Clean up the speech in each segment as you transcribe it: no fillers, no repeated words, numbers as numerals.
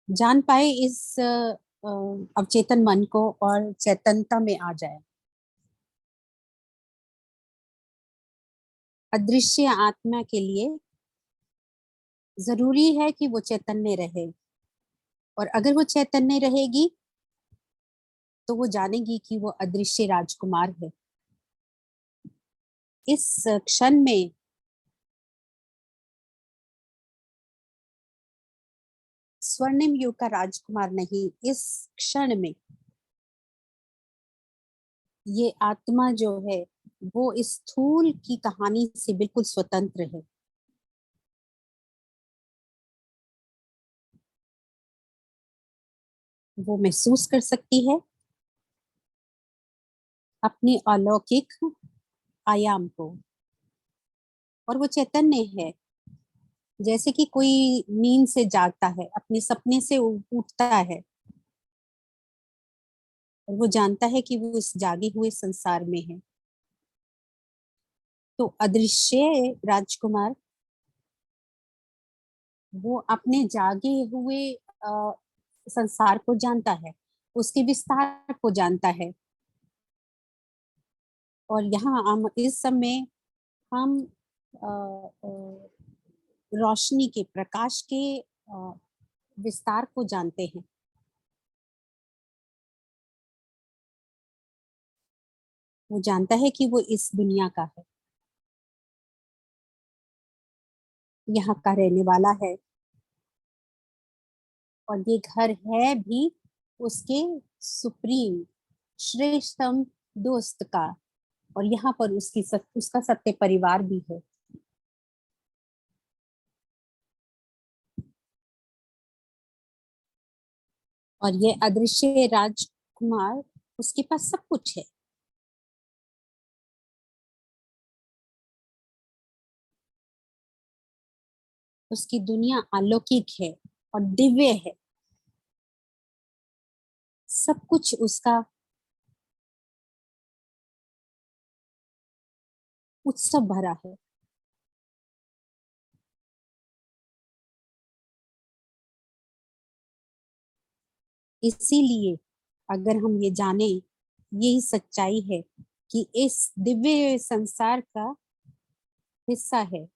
जान पाए इस अवचेतन मन को और चैतन्यता में आ जाए। अदृश्य आत्मा के लिए जरूरी है कि वो चैतन्य रहे, और अगर वो चैतन्य रहेगी तो वो जानेगी कि वो अदृश्य राजकुमार है। इस क्षण में स्वर्णिम युग का राजकुमार नहीं, इस क्षण में ये आत्मा जो है वो इस स्थूल की कहानी से बिल्कुल स्वतंत्र है। वो महसूस कर सकती है अपनी अलौकिक आयाम को, और वो चैतन्य है। जैसे कि कोई नींद से जागता है, अपने सपने से उठता है, और वो जानता है कि वो इस जागे हुए संसार में है। तो अदृश्य राजकुमार वो अपने जागे हुए संसार को जानता है, उसके विस्तार को जानता है। और यहाँ हम इस समय हम अ, अ, रोशनी के प्रकाश के विस्तार को जानते हैं। वो जानता है कि वो इस दुनिया का है, यहाँ का रहने वाला है, और ये घर है भी उसके सुप्रीम श्रेष्ठतम दोस्त का, और यहाँ पर उसका सत्य परिवार भी है। और ये अदृश्य राजकुमार, उसके पास सब कुछ है। उसकी दुनिया अलौकिक है और दिव्य है। सब कुछ उसका उत्सव भरा है। इसीलिए अगर हम ये जाने, यही सच्चाई है कि इस दिव्य संसार का हिस्सा है।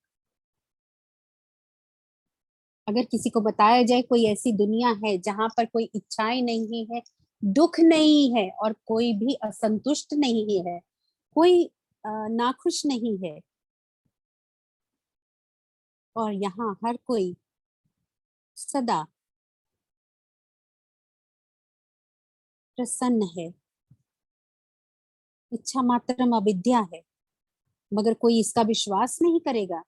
अगर किसी को बताया जाए कोई ऐसी दुनिया है जहां पर कोई इच्छाएं नहीं है, दुख नहीं है, और कोई भी असंतुष्ट नहीं है, कोई नाखुश नहीं है, और यहाँ हर कोई सदा प्रसन्न है, इच्छा मात्रम अविद्या है, मगर कोई इसका विश्वास नहीं करेगा।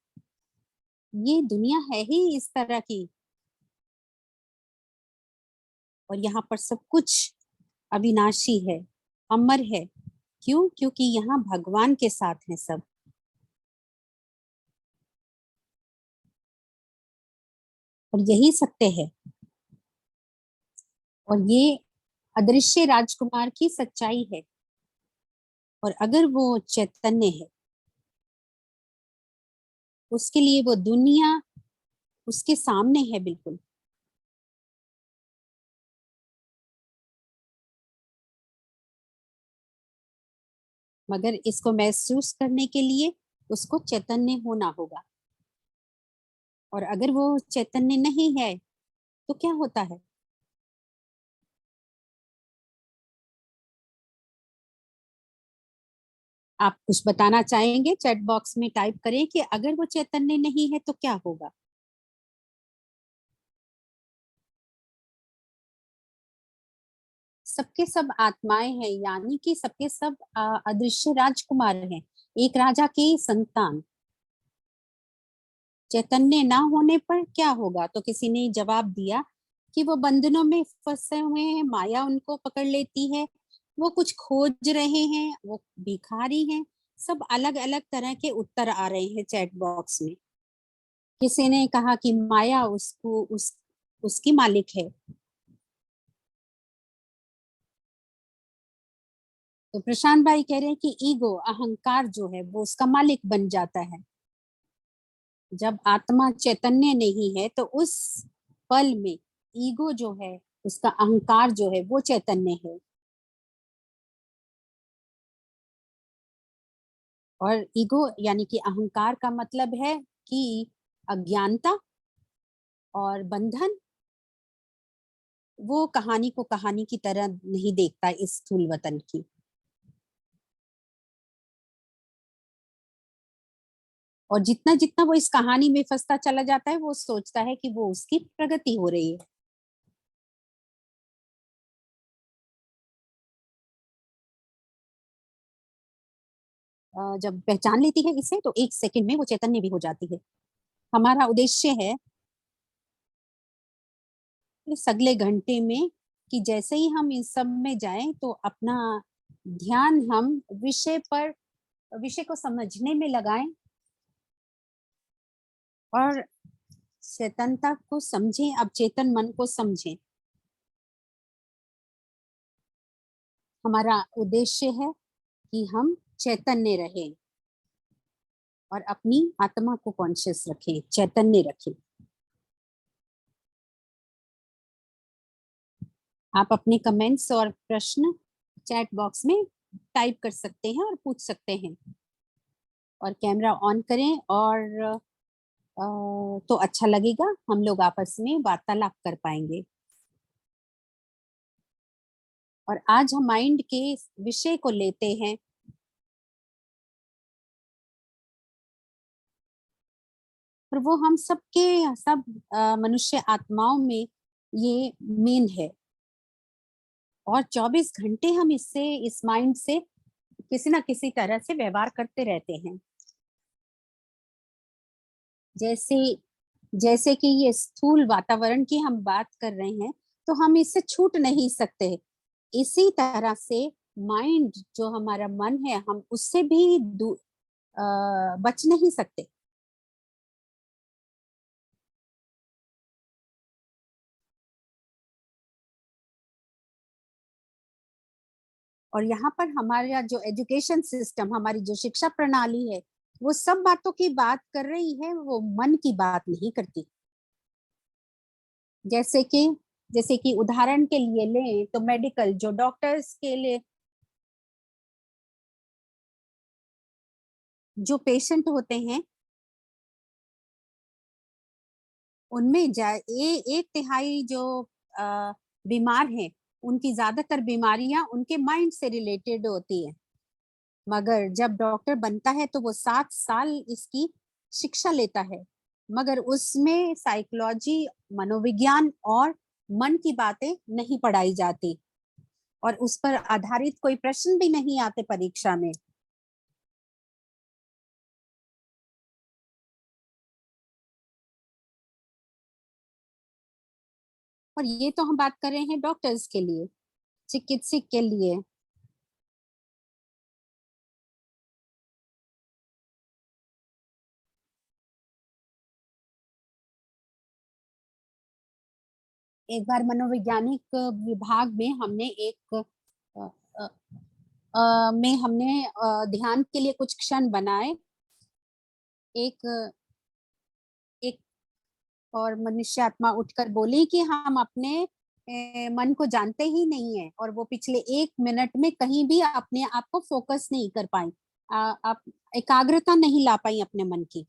ये दुनिया है ही इस तरह की, और यहाँ पर सब कुछ अविनाशी है, अमर है। क्यों? क्योंकि यहाँ भगवान के साथ है सब। और यही सत्य है, और ये अदृश्य राजकुमार की सच्चाई है। और अगर वो चैतन्य है, उसके लिए वो दुनिया उसके सामने है बिल्कुल। मगर इसको महसूस करने के लिए उसको चैतन्य होना होगा। और अगर वो चैतन्य नहीं है तो क्या होता है? आप कुछ बताना चाहेंगे? चैट बॉक्स में टाइप करें कि अगर वो चैतन्य नहीं है तो क्या होगा। सबके सब आत्माएं हैं, यानी कि सबके सब अदृश्य राजकुमार हैं, एक राजा के संतान। चैतन्य ना होने पर क्या होगा? तो किसी ने जवाब दिया कि वो बंधनों में फंसे हुए हैं, माया उनको पकड़ लेती है, वो कुछ खोज रहे हैं, वो भिखारी हैं। सब अलग अलग तरह के उत्तर आ रहे हैं चैट बॉक्स में। किसी ने कहा कि माया उसकी मालिक है। तो प्रशांत भाई कह रहे हैं कि ईगो, अहंकार जो है वो उसका मालिक बन जाता है। जब आत्मा चैतन्य नहीं है तो उस पल में ईगो जो है, उसका अहंकार जो है, वो चैतन्य है। और ईगो यानी कि अहंकार का मतलब है कि अज्ञानता और बंधन। वो कहानी को कहानी की तरह नहीं देखता इस स्थूल वतन की। और जितना जितना वो इस कहानी में फंसता चला जाता है, वो सोचता है कि वो उसकी प्रगति हो रही है। जब पहचान लेती है इसे, तो एक सेकंड में वो चैतन्य भी हो जाती है। हमारा उद्देश्य है इस अगले घंटे में कि जैसे ही हम इस सब में जाएं, तो अपना ध्यान हम विषय को समझने में लगाएं और चेतनता को समझें, अब चेतन मन को समझें। हमारा उद्देश्य है कि हम चैतन्य रहें और अपनी आत्मा को कॉन्शियस रखें, चैतन्य रखें। आप अपने कमेंट्स और प्रश्न चैट बॉक्स में टाइप कर सकते हैं और पूछ सकते हैं। और कैमरा ऑन करें, और तो अच्छा लगेगा, हम लोग आपस में वार्तालाप कर पाएंगे। और आज हम माइंड के विषय को लेते हैं। और वो हम सबके सब मनुष्य आत्माओं में ये मेन है। और 24 घंटे हम इससे, इस माइंड से किसी ना किसी तरह से व्यवहार करते रहते हैं। जैसे जैसे कि ये स्थूल वातावरण की हम बात कर रहे हैं, तो हम इससे छूट नहीं सकते। इसी तरह से माइंड, जो हमारा मन है, हम उससे भी बच नहीं सकते। और यहाँ पर हमारा जो एजुकेशन सिस्टम, हमारी जो शिक्षा प्रणाली है, वो सब बातों की बात कर रही है, वो मन की बात नहीं करती। जैसे कि जैसे कि उदाहरण के लिए लें, तो मेडिकल जो डॉक्टर्स के लिए, जो पेशेंट होते हैं, उनमें एक तिहाई जो बीमार हैं, उनकी ज्यादातर बीमारियां उनके माइंड से रिलेटेड होती है। मगर जब डॉक्टर बनता है, तो वो 7 साल इसकी शिक्षा लेता है, मगर उसमें साइकोलॉजी, मनोविज्ञान और मन की बातें नहीं पढ़ाई जाती, और उस पर आधारित कोई प्रश्न भी नहीं आते परीक्षा में। और ये तो हम बात कर रहे हैं डॉक्टर्स के लिए, चिकित्सक के लिए। एक बार मनोवैज्ञानिक विभाग में हमने एक अ, अ, में हमने ध्यान के लिए कुछ क्षण बनाए। एक एक और मनुष्य आत्मा उठकर बोली कि हम अपने मन को जानते ही नहीं है, और वो पिछले 1 मिनट में कहीं भी अपने आप को फोकस नहीं कर पाई। आप एकाग्रता नहीं ला पाई अपने मन की।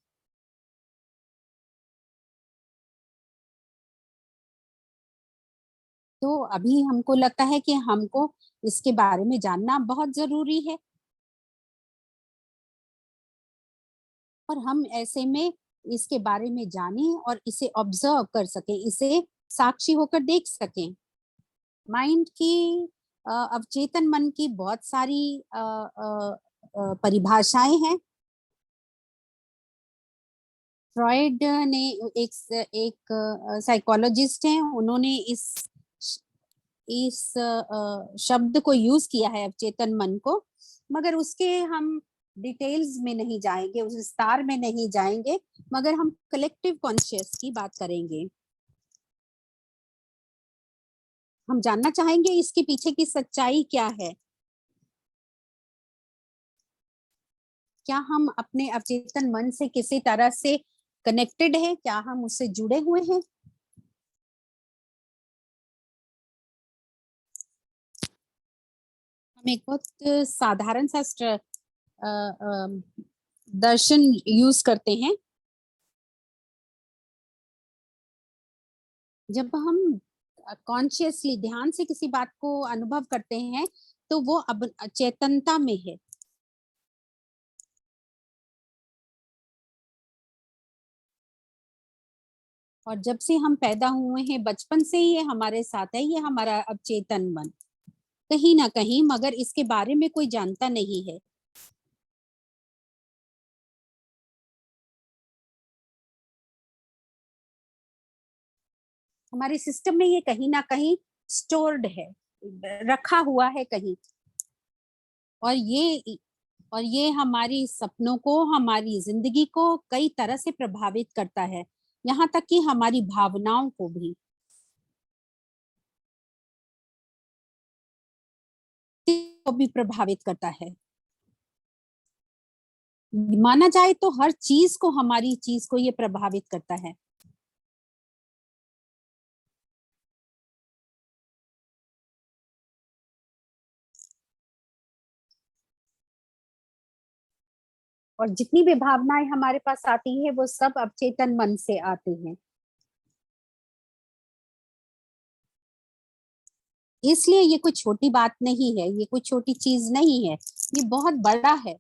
तो अभी हमको लगता है कि हमको इसके बारे में जानना बहुत जरूरी है, और हम ऐसे में इसके बारे में जानें और इसे ऑब्जर्व कर सकें, इसे साक्षी होकर देख सकें। माइंड की, अवचेतन मन की बहुत सारी परिभाषाएं हैं। फ्रॉइड ने, एक एक साइकोलॉजिस्ट हैं, उन्होंने इस शब्द को यूज किया है, अवचेतन मन को। मगर उसके हम डिटेल्स में नहीं जाएंगे, उस विस्तार में नहीं जाएंगे, मगर हम कलेक्टिव कॉन्शियस की बात करेंगे। हम जानना चाहेंगे इसके पीछे की सच्चाई क्या है। क्या हम अपने अवचेतन मन से किसी तरह से कनेक्टेड है, क्या हम उससे जुड़े हुए हैं। हम एक बहुत साधारण सा अ, अ, दर्शन यूज करते हैं। जब हम कॉन्शियसली ध्यान से किसी बात को अनुभव करते हैं, तो वो अब चेतनता में है। और जब से हम पैदा हुए हैं, बचपन से ही ये हमारे साथ है, ये हमारा अब चेतन मन कहीं ना कहीं, मगर इसके बारे में कोई जानता नहीं है। हमारे सिस्टम में ये कहीं ना कहीं स्टोर्ड है, रखा हुआ है कहीं। और ये हमारी सपनों को, हमारी जिंदगी को कई तरह से प्रभावित करता है, यहाँ तक कि हमारी भावनाओं को भी प्रभावित करता है। माना जाए तो हर चीज को, हमारी चीज को ये प्रभावित करता है। और जितनी भी भावनाएं हमारे पास आती है, वो सब अवचेतन मन से आती हैं। इसलिए ये कोई छोटी बात नहीं है, ये कोई छोटी चीज नहीं है, ये बहुत बड़ा है।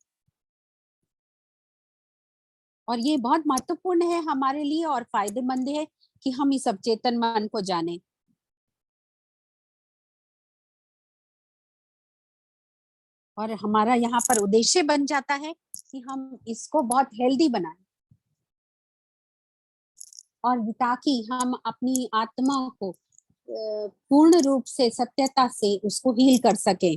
और ये बहुत महत्वपूर्ण है हमारे लिए, और फायदेमंद है कि हम इस अवचेतन मन को जाने। और हमारा यहाँ पर उद्देश्य बन जाता है कि हम इसको बहुत हेल्दी बनाएं, और ताकि हम अपनी आत्मा को पूर्ण रूप से, सत्यता से उसको हील कर सके।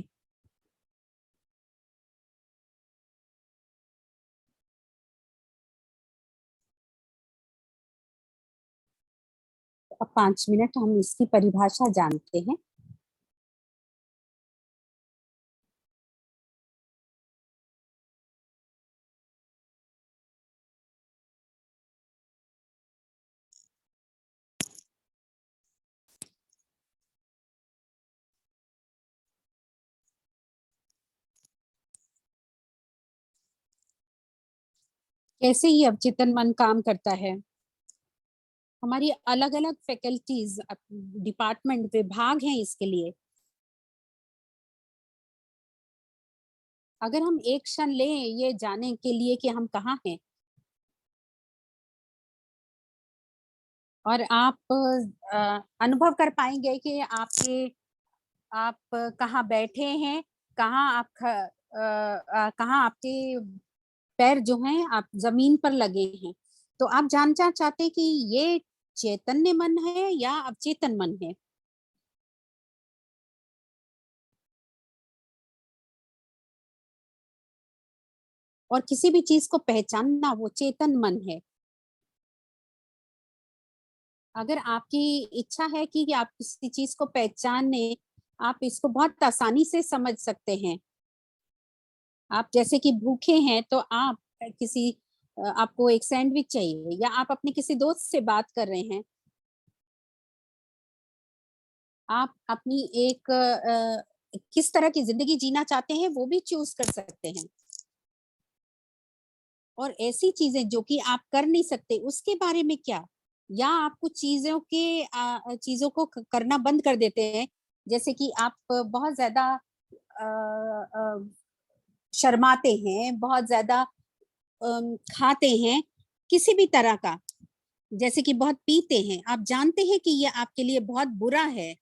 अब 5 मिनट हम इसकी परिभाषा जानते हैं। कैसे ये अवचेतन मन काम करता है। हमारी अलग अलग फैकल्टीज, डिपार्टमेंट, विभाग हैं इसके लिए। अगर हम एक क्षण लें ये जानने के लिए कि हम कहाँ हैं, और आप अनुभव कर पाएंगे कि आप कहाँ बैठे हैं, कहाँ कहाँ आपके पैर जो हैं आप जमीन पर लगे हैं। तो आप जानना चाहते हैं कि ये चैतन्य मन है या अवचेतन मन है। और किसी भी चीज को पहचानना वो चेतन मन है। अगर आपकी इच्छा है कि आप किसी चीज को पहचाने, आप इसको बहुत आसानी से समझ सकते हैं। आप जैसे कि भूखे हैं, तो आप किसी आपको एक सैंडविच चाहिए, या आप अपने किसी दोस्त से बात कर रहे हैं, आप अपनी एक किस तरह की जिंदगी जीना चाहते हैं वो भी चूज कर सकते हैं। और ऐसी चीजें जो कि आप कर नहीं सकते, उसके बारे में क्या, या आप कुछ चीजों को करना बंद कर देते हैं। जैसे कि आप बहुत ज्यादा अ, अ, शर्माते हैं, बहुत ज्यादा खाते हैं किसी भी तरह का, जैसे कि बहुत पीते हैं, आप जानते हैं कि ये आपके लिए बहुत बुरा है।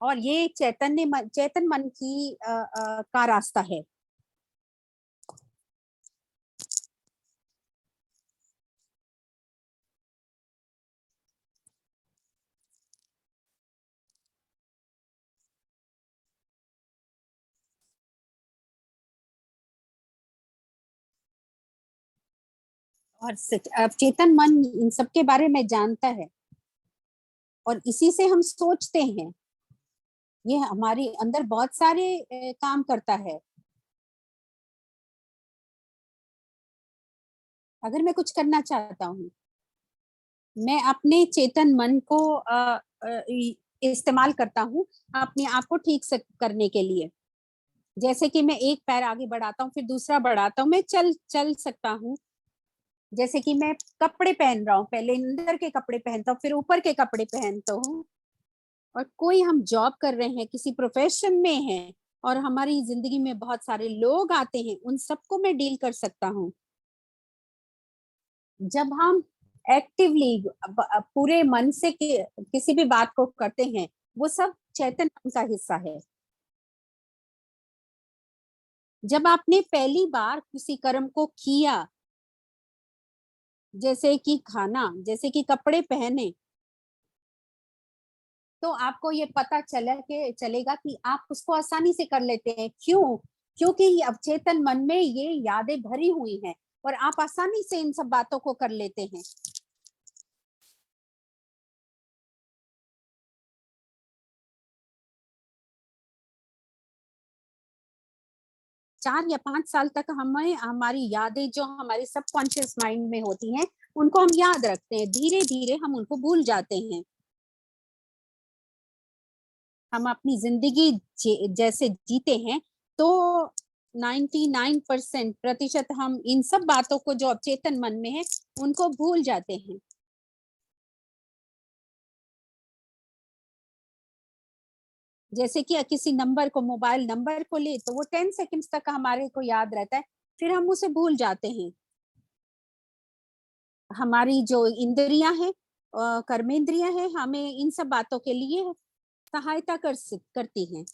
और ये चेतन मन की का रास्ता है। और चेतन मन इन सब के बारे में जानता है, और इसी से हम सोचते हैं। ये हमारे अंदर बहुत सारे काम करता है। अगर मैं कुछ करना चाहता हूँ, मैं अपने चेतन मन को इस्तेमाल करता हूँ अपने आप को ठीक से करने के लिए। जैसे कि मैं एक पैर आगे बढ़ाता हूँ, फिर दूसरा बढ़ाता हूँ, मैं चल चल सकता हूँ। जैसे कि मैं कपड़े पहन रहा हूँ, पहले अंदर के कपड़े पहनता हूँ, फिर ऊपर के कपड़े पहनता हूँ। और कोई हम जॉब कर रहे हैं, किसी प्रोफेशन में हैं, और हमारी जिंदगी में बहुत सारे लोग आते हैं, उन सबको मैं डील कर सकता हूँ। जब हम एक्टिवली पूरे मन से किसी भी बात को करते हैं, वो सब चैतन्य मन का हिस्सा है। जब आपने पहली बार किसी कर्म को किया, जैसे कि खाना, जैसे कि कपड़े पहने, तो आपको ये पता चलेगा कि आप उसको आसानी से कर लेते हैं। क्यों? क्योंकि ये अवचेतन मन में ये यादें भरी हुई हैं, और आप आसानी से इन सब बातों को कर लेते हैं। 4 या 5 साल तक हमें हमारी यादें जो हमारे सबकॉन्शियस माइंड में होती हैं, उनको हम याद रखते हैं। धीरे धीरे हम उनको भूल जाते हैं। हम अपनी जिंदगी जैसे जीते हैं, तो 99% हम इन सब बातों को जो अवचेतन मन में है, उनको भूल जाते हैं। जैसे कि किसी नंबर को, मोबाइल नंबर को ले, तो वो 10 सेकंड्स तक हमारे को याद रहता है, फिर हम उसे भूल जाते हैं। हमारी जो इंद्रियां हैं, कर्मेंद्रियां हैं, हमें इन सब बातों के लिए सहायता करती हैं।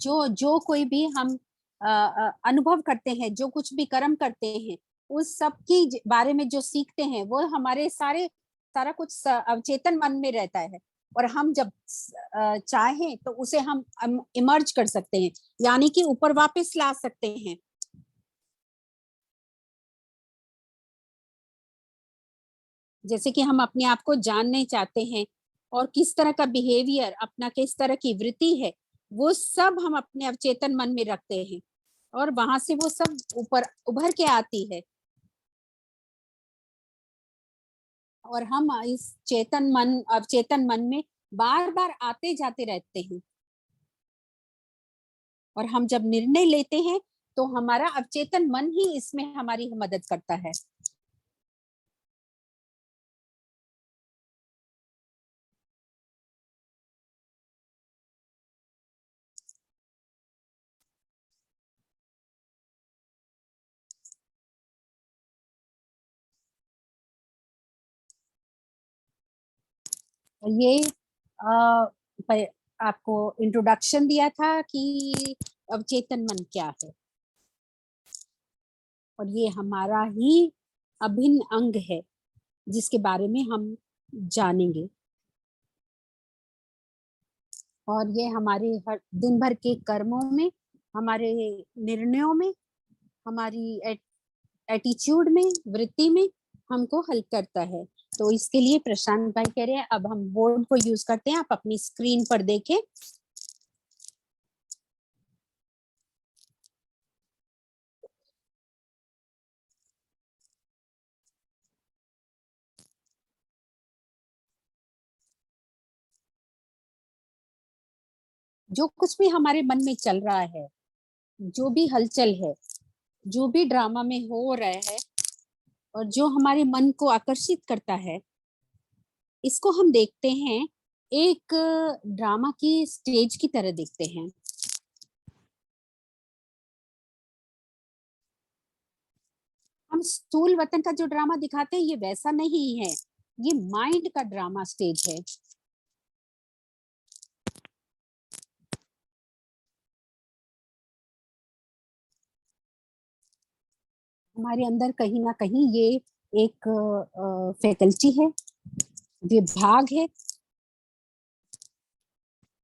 जो जो कोई भी हम अनुभव करते हैं, जो कुछ भी कर्म करते हैं, उस सब की बारे में जो सीखते हैं, वो हमारे सारा कुछ अवचेतन मन में रहता है। और हम जब चाहें तो उसे हम इमर्ज कर सकते हैं, यानी कि ऊपर वापस ला सकते हैं। जैसे कि हम अपने आप को जानने चाहते हैं, और किस तरह का बिहेवियर अपना, किस तरह की वृत्ति है, वो सब हम अपने अवचेतन मन में रखते हैं, और वहां से वो सब ऊपर उभर के आती है। और हम इस चेतन मन, अवचेतन मन में बार बार आते जाते रहते हैं। और हम जब निर्णय लेते हैं, तो हमारा अवचेतन मन ही इसमें हमारी मदद करता है। ये आपको इंट्रोडक्शन दिया था कि अवचेतन मन क्या है, और ये हमारा ही अभिन्न अंग है, जिसके बारे में हम जानेंगे। और ये हमारे हर दिन भर के कर्मों में, हमारे निर्णयों में, हमारी एटीट्यूड में, वृत्ति में हमको हेल्प करता है। तो इसके लिए प्रशांत भाई कह रहे हैं, अब हम बोर्ड को यूज करते हैं। आप अपनी स्क्रीन पर देखें। जो कुछ भी हमारे मन में चल रहा है, जो भी हलचल है, जो भी ड्रामा में हो रहा है, और जो हमारे मन को आकर्षित करता है, इसको हम देखते हैं, एक ड्रामा की स्टेज की तरह देखते हैं। हम स्थूल वतन का जो ड्रामा दिखाते हैं, ये वैसा नहीं है। ये माइंड का ड्रामा स्टेज है। हमारे अंदर कहीं ना कहीं ये एक फैकल्टी है, विभाग है।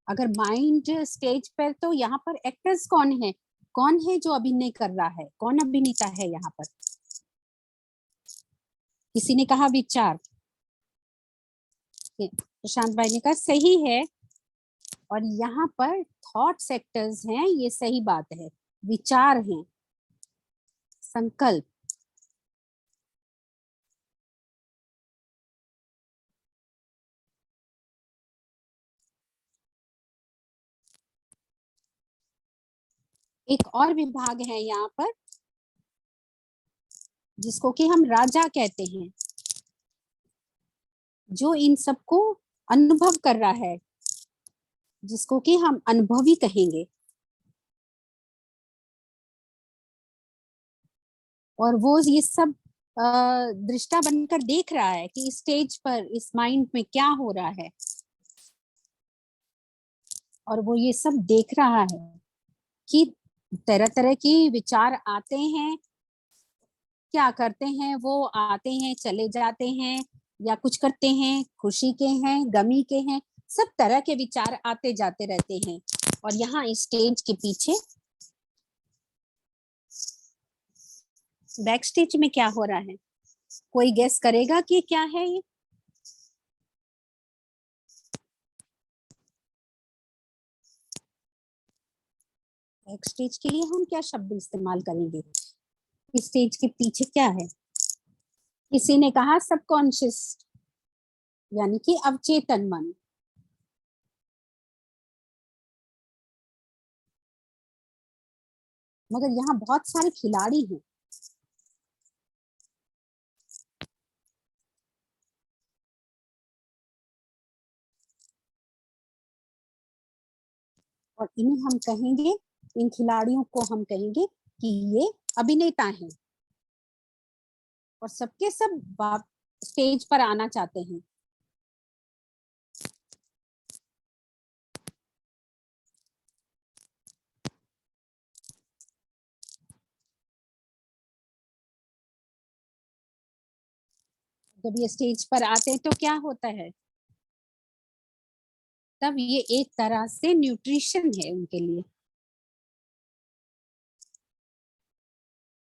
अगर माइंड स्टेज पर, तो यहाँ पर एक्टर्स कौन है? कौन है जो अभिनय कर रहा है? कौन अभिनेता है यहाँ पर? किसी ने कहा विचार। प्रशांत भाई ने कहा सही है। और यहाँ पर थॉट सेक्टर्स हैं, ये सही बात है। विचार हैं, संकल्प। एक और विभाग है यहाँ पर जिसको कि हम राजा कहते हैं, जो इन सबको अनुभव कर रहा है, जिसको कि हम अनुभवी कहेंगे। और वो ये सब दृष्टा बनकर देख रहा है कि स्टेज पर इस माइंड में क्या हो रहा है, और वो ये सब देख रहा है कि तरह तरह की विचार आते हैं, क्या करते हैं, वो आते हैं चले जाते हैं, या कुछ करते हैं, खुशी के हैं, गमी के हैं, सब तरह के विचार आते जाते रहते हैं। और यहाँ स्टेज के पीछे बैक स्टेज में क्या हो रहा है, कोई गेस करेगा कि क्या है ये? बैक स्टेज के लिए हम क्या शब्द इस्तेमाल करेंगे? स्टेज के पीछे क्या है? किसी ने कहा सबकॉन्शियस, यानी कि अवचेतन मन। मगर यहाँ बहुत सारे खिलाड़ी हैं, और इन्हें हम कहेंगे, इन खिलाड़ियों को हम कहेंगे कि ये अभिनेता हैं, और सबके सब स्टेज पर आना चाहते हैं। जब ये स्टेज पर आते हैं तो क्या होता है, तब ये एक तरह से न्यूट्रिशन है उनके लिए।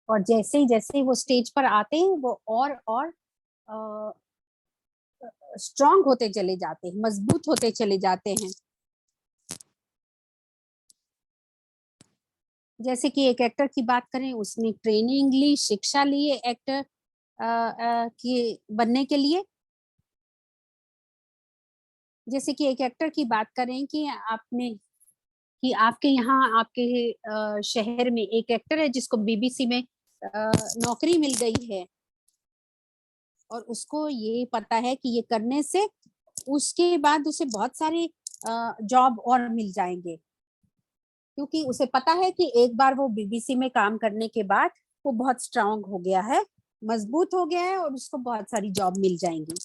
और जैसे ही वो स्टेज पर आते हैं वो और स्ट्रांग होते चले जाते हैं, मजबूत होते चले जाते हैं। जैसे कि एक एक्टर की बात करें, उसने ट्रेनिंग ली, शिक्षा ली एक्टर की बनने के लिए। जैसे कि एक एक्टर की बात करें कि आपने, कि आपके यहाँ आपके शहर में एक एक्टर है जिसको बीबीसी में नौकरी मिल गई है, और उसको ये पता है कि ये करने से उसके बाद उसे बहुत सारे जॉब और मिल जाएंगे, क्योंकि उसे पता है कि एक बार वो बीबीसी में काम करने के बाद वो बहुत स्ट्रांग हो गया है, मजबूत हो गया है, और उसको बहुत सारी जॉब मिल जाएंगी।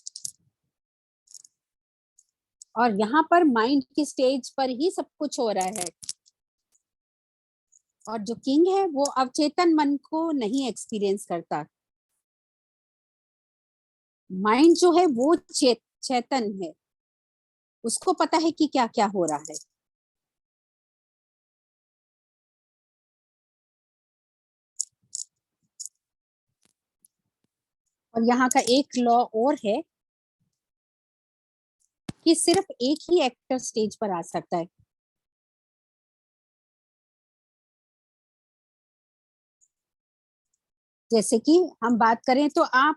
और यहाँ पर माइंड की स्टेज पर ही सब कुछ हो रहा है, और जो किंग है वो अवचेतन मन को नहीं एक्सपीरियंस करता। माइंड जो है वो चेतन है, उसको पता है कि क्या क्या हो रहा है। और यहाँ का एक लॉ और है कि सिर्फ एक ही एक्टर स्टेज पर आ सकता है। जैसे कि हम बात करें तो आप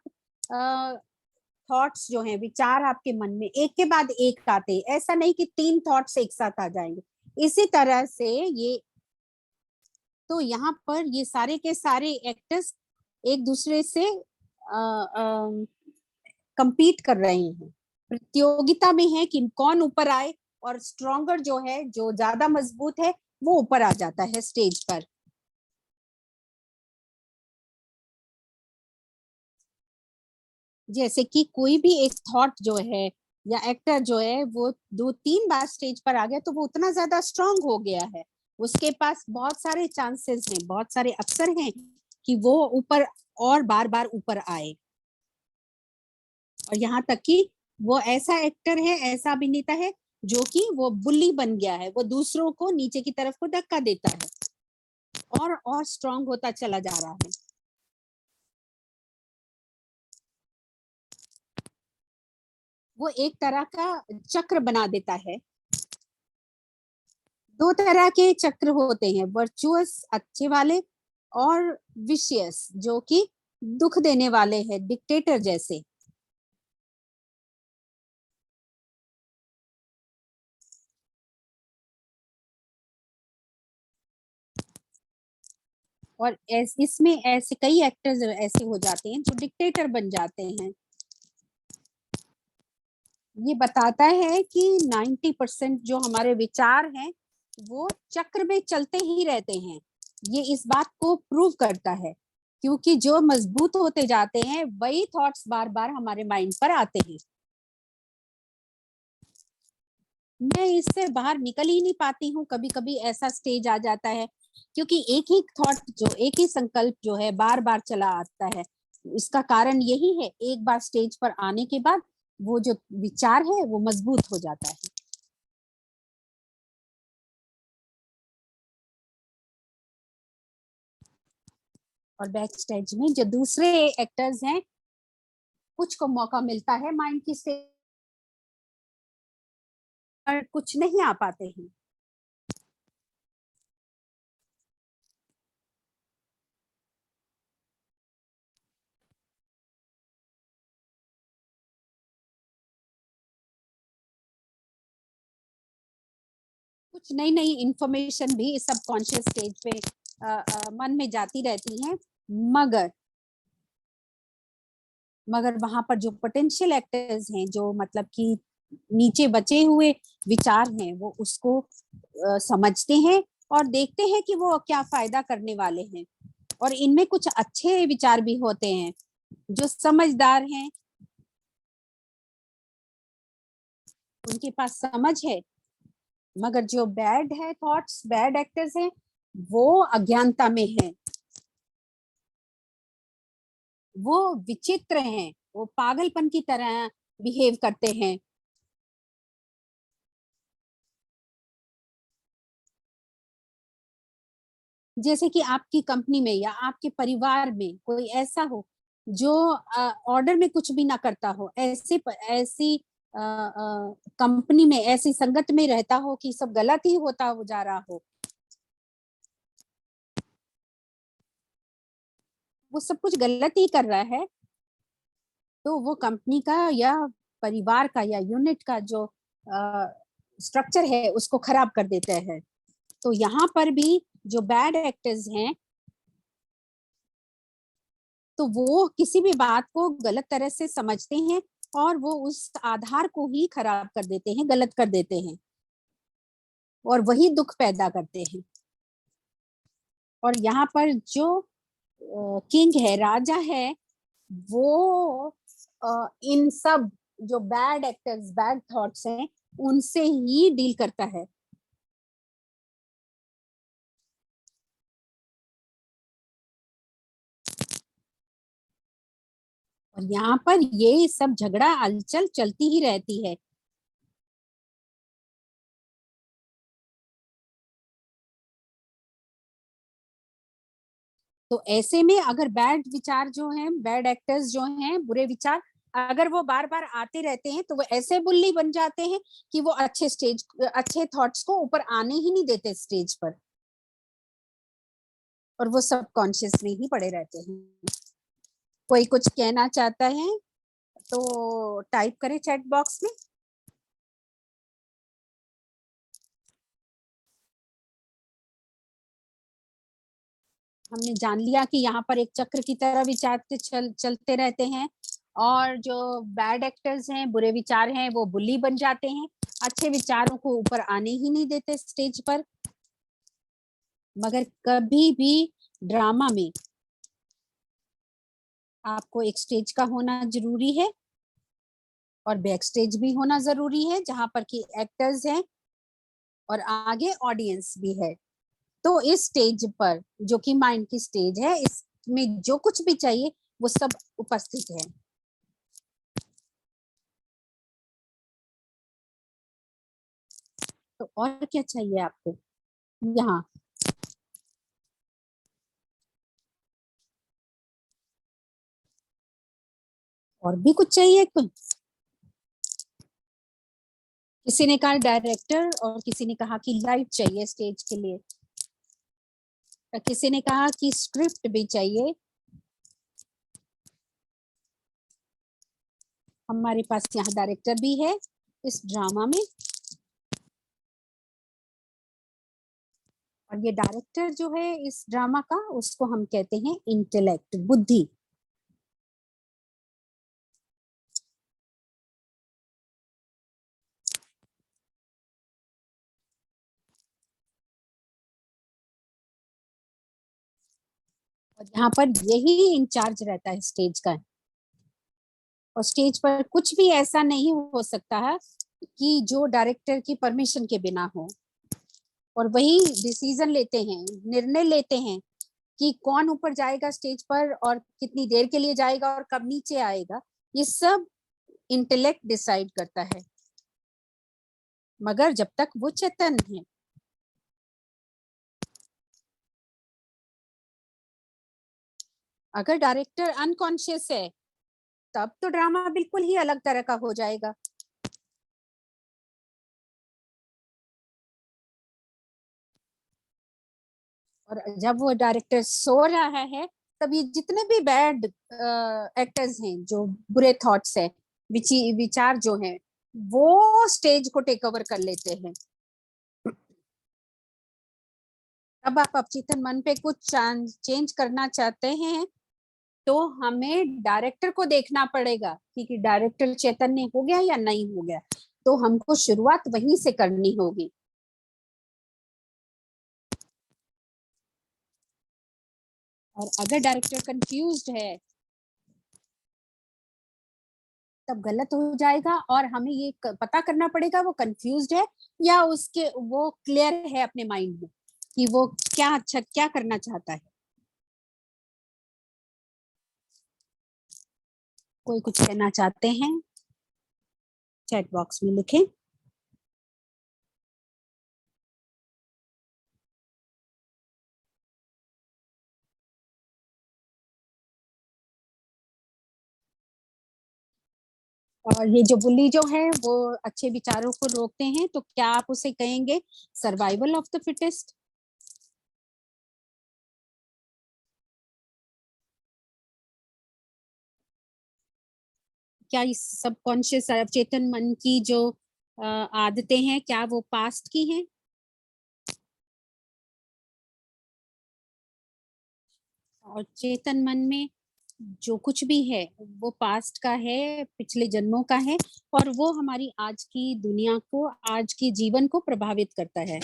थॉट्स जो हैं, विचार आपके मन में एक के बाद एक आते हैं, ऐसा नहीं कि तीन थॉट्स एक साथ आ जाएंगे। इसी तरह से ये, तो यहाँ पर ये सारे के सारे एक्टर्स एक दूसरे से compete कर रहे हैं, प्रतियोगिता में है कि कौन ऊपर आए, और स्ट्रोंगर जो है, जो ज्यादा मजबूत है, वो ऊपर आ जाता है स्टेज पर। जैसे कि कोई भी एक थॉट जो है या एक्टर जो है वो दो तीन बार स्टेज पर आ गया तो वो उतना ज्यादा स्ट्रांग हो गया है, उसके पास बहुत सारे चांसेस हैं, बहुत सारे अवसर हैं कि वो ऊपर और बार बार ऊपर आए। और यहाँ तक कि वो ऐसा एक्टर है, ऐसा अभिनेता है जो कि वो बुल्ली बन गया है, वो दूसरों को नीचे की तरफ को धक्का देता है, और स्ट्रांग होता चला जा रहा है। वो एक तरह का चक्र बना देता है। दो तरह के चक्र होते हैं, वर्चुअस अच्छे वाले, और विशियस जो कि दुख देने वाले हैं, डिक्टेटर जैसे। और इसमें ऐसे कई एक्टर्स ऐसे हो जाते हैं जो डिक्टेटर बन जाते हैं। ये बताता है कि 90% जो हमारे विचार हैं वो चक्र में चलते ही रहते हैं। ये इस बात को प्रूव करता है, क्योंकि जो मजबूत होते जाते हैं वही थॉट्स बार बार हमारे माइंड पर आते हैं। मैं इससे बाहर निकल ही नहीं पाती हूँ, कभी कभी ऐसा स्टेज आ जाता है, क्योंकि एक ही थॉट जो एक ही संकल्प जो है बार बार चला आता है। इसका कारण यही है, एक बार स्टेज पर आने के बाद वो जो विचार है वो मजबूत हो जाता है। और बैक स्टेज में जो दूसरे एक्टर्स हैं, कुछ को मौका मिलता है माइंड की स्टेज पर, कुछ नहीं आ पाते हैं। कुछ नई नई इंफॉर्मेशन भी इस सबकॉन्शियस स्टेज पे मन में जाती रहती हैं, मगर मगर वहां पर जो पोटेंशियल एक्टर्स हैं, जो मतलब कि नीचे बचे हुए विचार हैं, वो उसको समझते हैं और देखते हैं कि वो क्या फायदा करने वाले हैं। और इनमें कुछ अच्छे विचार भी होते हैं, जो समझदार हैं, उनके पास समझ है। मगर जो बैड है थॉट्स, बैड एक्टर्स हैं, वो अज्ञानता में है, वो विचित्र हैं, वो पागलपन की तरह बिहेव करते हैं। जैसे कि आपकी कंपनी में या आपके परिवार में कोई ऐसा हो जो ऑर्डर में कुछ भी ना करता हो, ऐसी ऐसी कंपनी में, ऐसी संगत में रहता हो कि सब गलत ही होता हो जा रहा हो, वो सब कुछ गलत ही कर रहा है, तो वो कंपनी का या परिवार का या यूनिट का जो स्ट्रक्चर है उसको खराब कर देते हैं। तो यहाँ पर भी जो बैड एक्टर्स हैं, तो वो किसी भी बात को गलत तरह से समझते हैं और वो उस आधार को ही खराब कर देते हैं, गलत कर देते हैं, और वही दुख पैदा करते हैं। और यहाँ पर जो किंग है, राजा है, वो इन सब जो बैड एक्टर्स, बैड थॉट्स हैं, उनसे ही डील करता है। और यहाँ पर ये सब झगड़ा हलचल चलती ही रहती है। तो ऐसे में अगर बैड विचार जो हैं, बैड एक्टर्स जो हैं, बुरे विचार अगर वो बार बार आते रहते हैं, तो वो ऐसे बुल्ली बन जाते हैं कि वो अच्छे थॉट्स को ऊपर आने ही नहीं देते स्टेज पर, और वो सब कॉन्शियस में ही पड़े रहते हैं। कोई कुछ कहना चाहता है तो टाइप करें चैट बॉक्स में। हमने जान लिया कि यहाँ पर एक चक्र की तरह विचार चलते रहते हैं, और जो बैड एक्टर्स हैं, बुरे विचार हैं, वो बुली बन जाते हैं, अच्छे विचारों को ऊपर आने ही नहीं देते स्टेज पर। मगर कभी भी ड्रामा में आपको एक स्टेज का होना जरूरी है और बैक स्टेज भी होना जरूरी है, जहां पर कि एक्टर्स हैं और आगे ऑडियंस भी है। तो इस स्टेज पर, जो कि माइंड की स्टेज है, इसमें जो कुछ भी चाहिए वो सब उपस्थित है। तो और क्या चाहिए आपको यहाँ? और भी कुछ चाहिए कुछ? किसी ने कहा डायरेक्टर, और किसी ने कहा कि लाइट चाहिए स्टेज के लिए, और किसी ने कहा कि स्क्रिप्ट भी चाहिए। हमारे पास यहाँ डायरेक्टर भी है इस ड्रामा में, और ये डायरेक्टर जो है इस ड्रामा का, उसको हम कहते हैं इंटेलेक्ट, बुद्धि। और यहाँ पर यही इंचार्ज रहता है स्टेज का। और स्टेज पर कुछ भी ऐसा नहीं हो सकता है कि जो डायरेक्टर की परमिशन के बिना हो। और वही डिसीजन लेते हैं, निर्णय लेते हैं कि कौन ऊपर जाएगा स्टेज पर और कितनी देर के लिए जाएगा और कब नीचे आएगा। ये सब इंटेलेक्ट डिसाइड करता है, मगर जब तक वो चेतन है। अगर डायरेक्टर अनकॉन्शियस है तब तो ड्रामा बिल्कुल ही अलग तरह का हो जाएगा। और जब वो डायरेक्टर सो रहा है तब ये जितने भी बैड एक्टर्स हैं, जो बुरे थॉट्स है, विचार जो है, वो स्टेज को टेक ओवर कर लेते हैं। अब आप अवचेतन मन पे कुछ चेंज करना चाहते हैं तो हमें डायरेक्टर को देखना पड़ेगा कि डायरेक्टर चैतन्य हो गया या नहीं हो गया। तो हमको शुरुआत वहीं से करनी होगी। और अगर डायरेक्टर कंफ्यूज्ड है तब गलत हो जाएगा, और हमें ये पता करना पड़ेगा वो कंफ्यूज्ड है या उसके वो क्लियर है अपने माइंड में कि वो क्या अच्छा क्या करना चाहता है। कोई कुछ कहना चाहते हैं चैट बॉक्स में लिखें। और ये जो बुल्ली जो है वो अच्छे विचारों को रोकते हैं, तो क्या आप उसे कहेंगे सर्वाइवल ऑफ द फिटेस्ट? क्या इस सबकॉन्शियस चेतन मन की जो आदतें हैं क्या वो पास्ट की हैं? और चेतन मन में जो कुछ भी है वो पास्ट का है, पिछले जन्मों का है, और वो हमारी आज की दुनिया को, आज के जीवन को प्रभावित करता है।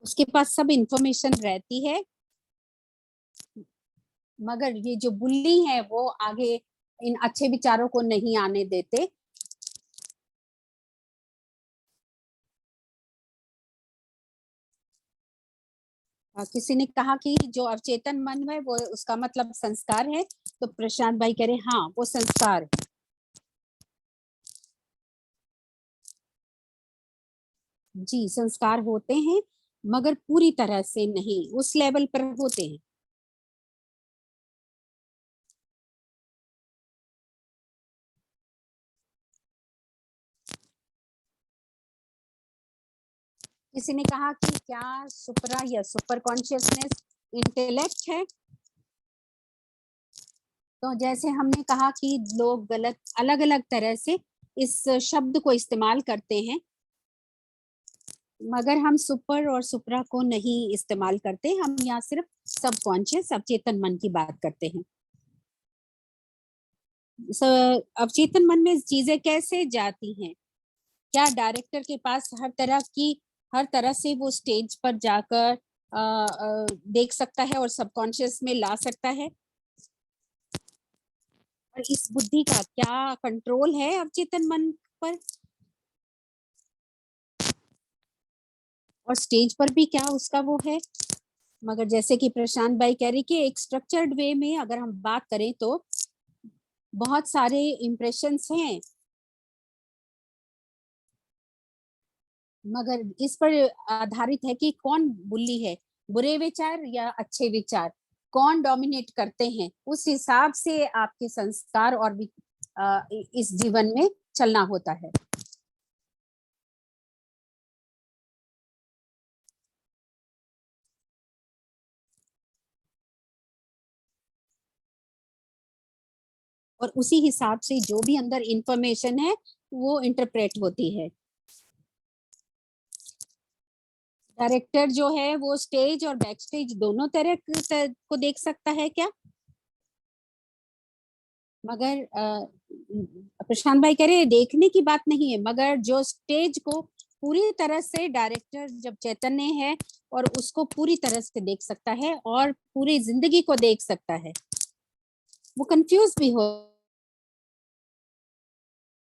उसके पास सब इंफॉर्मेशन रहती है, मगर ये जो बुल्ली है वो आगे इन अच्छे विचारों को नहीं आने देते। किसी ने कहा कि जो अवचेतन मन है वो उसका मतलब संस्कार है, तो प्रशांत भाई कह रहे हाँ वो संस्कार है। जी संस्कार होते हैं, मगर पूरी तरह से नहीं, उस लेवल पर होते हैं। किसी ने कहा कि क्या सुपरा या सुपर कॉन्शियसनेस इंटेलेक्ट है? तो जैसे हमने कहा कि लोग गलत अलग अलग तरह से इस शब्द को इस्तेमाल करते हैं, मगर हम सुपर और सुपरा को नहीं इस्तेमाल करते, हम यहाँ सिर्फ सबकॉन्शियस अवचेतन मन की बात करते हैं। अवचेतन मन में चीजें कैसे जाती हैं? क्या डायरेक्टर के पास हर तरह से वो स्टेज पर जाकर देख सकता है और सबकॉन्शियस में ला सकता है? और इस बुद्धि का क्या कंट्रोल है अवचेतन मन पर? और स्टेज पर भी क्या उसका वो है? मगर जैसे कि प्रशांत भाई कह रही कि एक स्ट्रक्चर्ड वे में अगर हम बात करें तो बहुत सारे इम्प्रेशंस हैं, मगर इस पर आधारित है कि कौन बुल्ली है, बुरे विचार या अच्छे विचार, कौन डोमिनेट करते हैं, उस हिसाब से आपके संस्कार और इस जीवन में चलना होता है। और उसी हिसाब से जो भी अंदर इंफॉर्मेशन है वो इंटरप्रेट होती है। डायरेक्टर जो है वो स्टेज और बैक स्टेज दोनों तरह को देख सकता है क्या? मगर प्रशांत भाई कह रहे हैं देखने की बात नहीं है, मगर जो स्टेज को पूरी तरह से डायरेक्टर जब चैतन्य है और उसको पूरी तरह से देख सकता है और पूरी जिंदगी को देख सकता है, वो कंफ्यूज भी हो,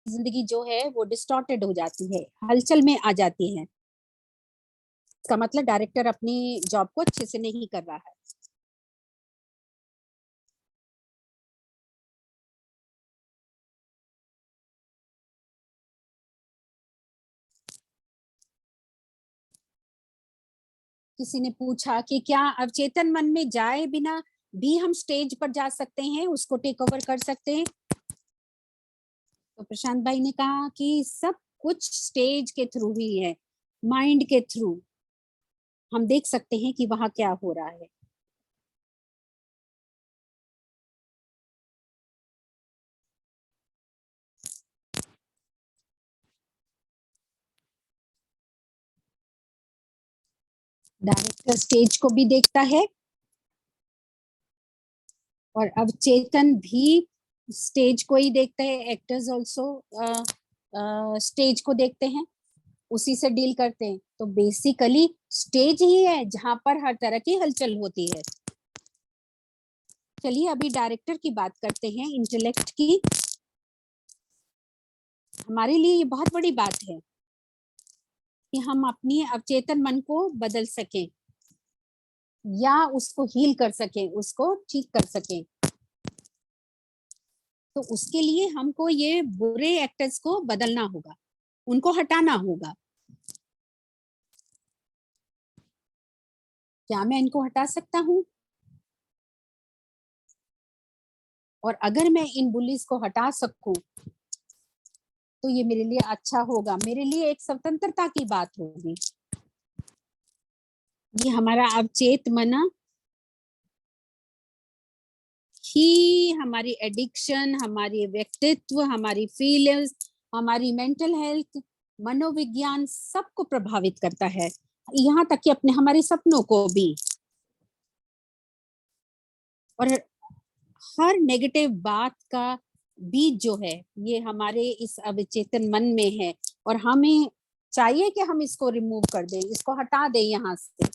जिंदगी जो है वो डिस्टॉर्टेड हो जाती है, हलचल में आ जाती है। इसका मतलब डायरेक्टर अपनी जॉब को अच्छे से नहीं कर रहा है। किसी ने पूछा कि क्या अवचेतन मन में जाए बिना भी हम स्टेज पर जा सकते हैं, उसको टेक ओवर कर सकते हैं? तो प्रशांत भाई ने कहा कि सब कुछ स्टेज के थ्रू ही है, माइंड के थ्रू हम देख सकते हैं कि वहां क्या हो रहा है। डायरेक्टर स्टेज को भी देखता है और अवचेतन भी स्टेज को ही देखते हैं, एक्टर्स ऑल्सो स्टेज को देखते हैं, उसी से डील करते हैं। तो बेसिकली स्टेज ही है जहां पर हर तरह की हलचल होती है। चलिए अभी डायरेक्टर की बात करते हैं, इंटेलेक्ट की। हमारे लिए ये बहुत बड़ी बात है कि हम अपनी अवचेतन मन को बदल सकें या उसको हील कर सकें, उसको ठीक कर सकें। तो उसके लिए हमको ये बुरे एक्टर्स को बदलना होगा, उनको हटाना होगा। क्या मैं इनको हटा सकता हूँ? और अगर मैं इन बुलीज को हटा सकूं तो ये मेरे लिए अच्छा होगा, मेरे लिए एक स्वतंत्रता की बात होगी। ये हमारा अवचेत मना ही हमारी एडिक्शन, हमारी व्यक्तित्व, हमारी फीलिंग्स, हमारी मेंटल हेल्थ, मनोविज्ञान सबको प्रभावित करता है, यहाँ तक कि अपने हमारे सपनों को भी। और हर नेगेटिव बात का बीज जो है ये हमारे इस अवचेतन मन में है, और हमें चाहिए कि हम इसको रिमूव कर दें, इसको हटा दें यहाँ से।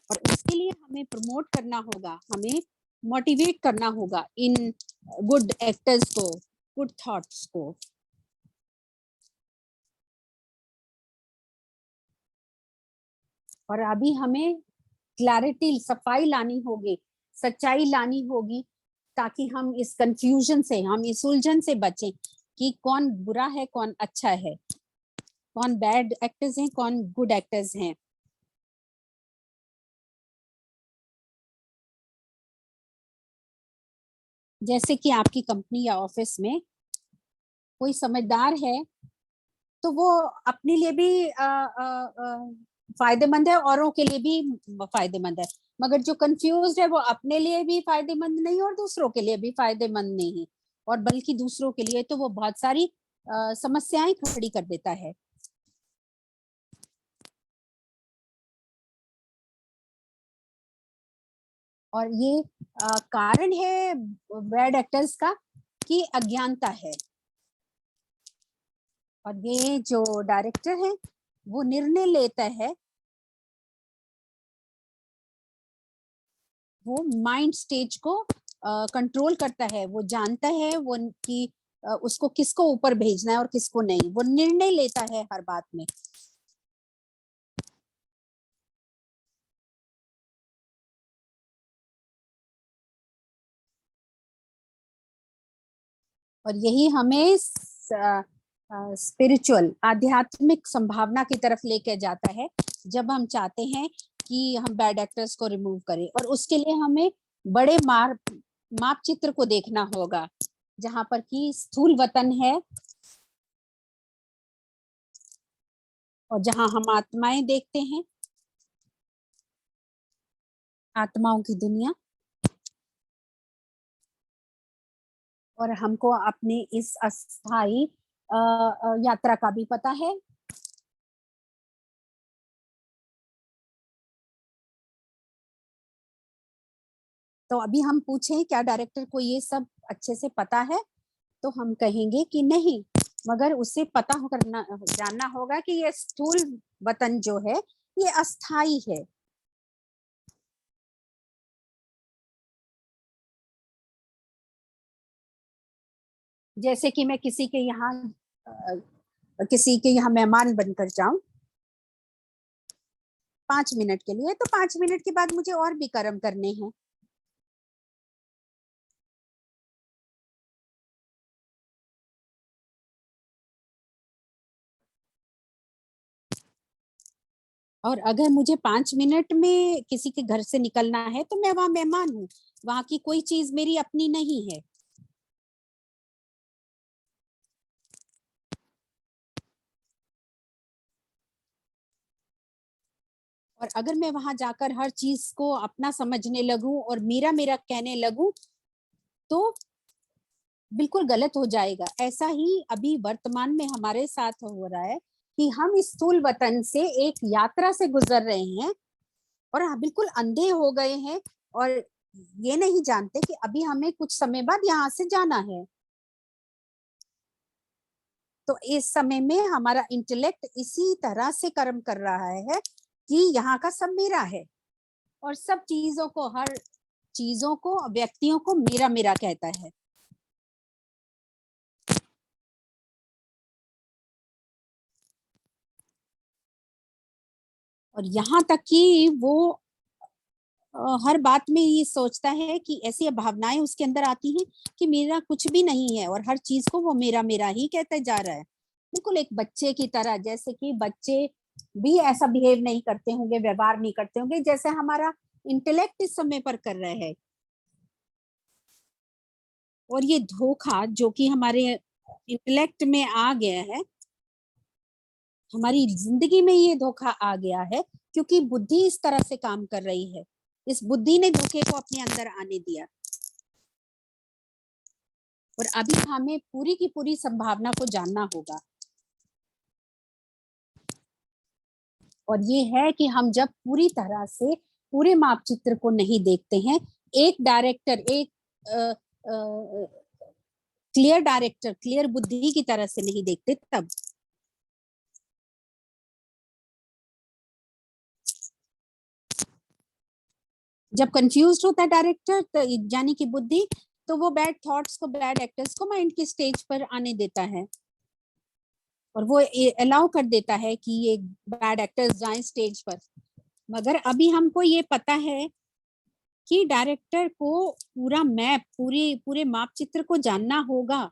और उसके लिए हमें प्रमोट करना होगा, हमें मोटिवेट करना होगा इन गुड एक्टर्स को, गुड थॉट्स को। और अभी हमें क्लैरिटी, सफाई लानी होगी, सच्चाई लानी होगी, ताकि हम इस कंफ्यूजन से, हम इस उलझन से बचें कि कौन बुरा है कौन अच्छा है, कौन बैड एक्टर्स हैं कौन गुड एक्टर्स हैं। जैसे कि आपकी कंपनी या ऑफिस में कोई समझदार है तो वो अपने लिए भी फायदेमंद है, औरों के लिए भी फायदेमंद है। मगर जो कंफ्यूज है वो अपने लिए भी फायदेमंद नहीं और दूसरों के लिए भी फायदेमंद नहीं, और बल्कि दूसरों के लिए तो वो बहुत सारी समस्याएं खड़ी कर देता है। और ये कारण है बैड एक्टर्स का कि अज्ञानता है। और ये जो डायरेक्टर है वो निर्णय लेता है, वो माइंड स्टेज को कंट्रोल करता है, वो जानता है वो कि उसको किसको ऊपर भेजना है और किसको नहीं, वो निर्णय लेता है हर बात में। और यही हमें स्पिरिचुअल, आध्यात्मिक संभावना की तरफ लेके जाता है, जब हम चाहते हैं कि हम बैड एक्टर्स को रिमूव करें। और उसके लिए हमें बड़े माप चित्र को देखना होगा, जहां पर कि स्थूल वतन है और जहां हम आत्माएं देखते हैं, आत्माओं की दुनिया। और हमको अपनी इस अस्थाई यात्रा का भी पता है। तो अभी हम पूछें क्या डायरेक्टर को ये सब अच्छे से पता है, तो हम कहेंगे कि नहीं, मगर उसे पता हो करना जानना होगा कि ये स्थूल वतन जो है ये अस्थाई है। जैसे कि मैं किसी के यहाँ मेहमान बनकर जाऊं 5 मिनट के लिए, तो 5 मिनट के बाद मुझे और भी कर्म करने हैं। और अगर मुझे 5 मिनट में किसी के घर से निकलना है तो मैं वहां मेहमान हूँ, वहां की कोई चीज मेरी अपनी नहीं है। और अगर मैं वहां जाकर हर चीज को अपना समझने लगूं और मेरा मेरा कहने लगूं तो बिल्कुल गलत हो जाएगा। ऐसा ही अभी वर्तमान में हमारे साथ हो रहा है कि हम इस स्थूल वतन से एक यात्रा से गुजर रहे हैं और बिल्कुल अंधे हो गए हैं और ये नहीं जानते कि अभी हमें कुछ समय बाद यहाँ से जाना है। तो इस समय में हमारा इंटेलेक्ट इसी तरह से कर्म कर रहा है कि यहाँ का सब मेरा है और सब चीजों को, हर चीजों को, व्यक्तियों को मेरा मेरा कहता है। और यहाँ तक कि वो हर बात में ये सोचता है कि ऐसी भावनाएं उसके अंदर आती हैं कि मेरा कुछ भी नहीं है और हर चीज को वो मेरा मेरा ही कहते जा रहा है। बिल्कुल एक बच्चे की तरह, जैसे कि बच्चे भी ऐसा बिहेव नहीं करते होंगे, व्यवहार नहीं करते होंगे जैसे हमारा इंटेलेक्ट इस समय पर कर रहे हैं। और ये धोखा जो कि हमारे इंटेलेक्ट में आ गया है, हमारी जिंदगी में ये धोखा आ गया है क्योंकि बुद्धि इस तरह से काम कर रही है। इस बुद्धि ने धोखे को अपने अंदर आने दिया और अभी हमें पूरी की पूरी संभावना को जानना होगा। और ये है कि हम जब पूरी तरह से पूरे मापचित्र को नहीं देखते हैं, एक डायरेक्टर, एक क्लियर डायरेक्टर, क्लियर बुद्धि की तरह से नहीं देखते, तब जब कंफ्यूज होता है डायरेक्टर, तो यानी कि बुद्धि, तो वो बैड थॉट्स को, बैड एक्टर्स को माइंड की स्टेज पर आने देता है और वो अलाउ कर देता है कि ये बैड एक्टर्स जाएं स्टेज पर। मगर अभी हमको ये पता है कि डायरेक्टर को पूरा मैप, पूरे पूरे माप चित्र को जानना होगा।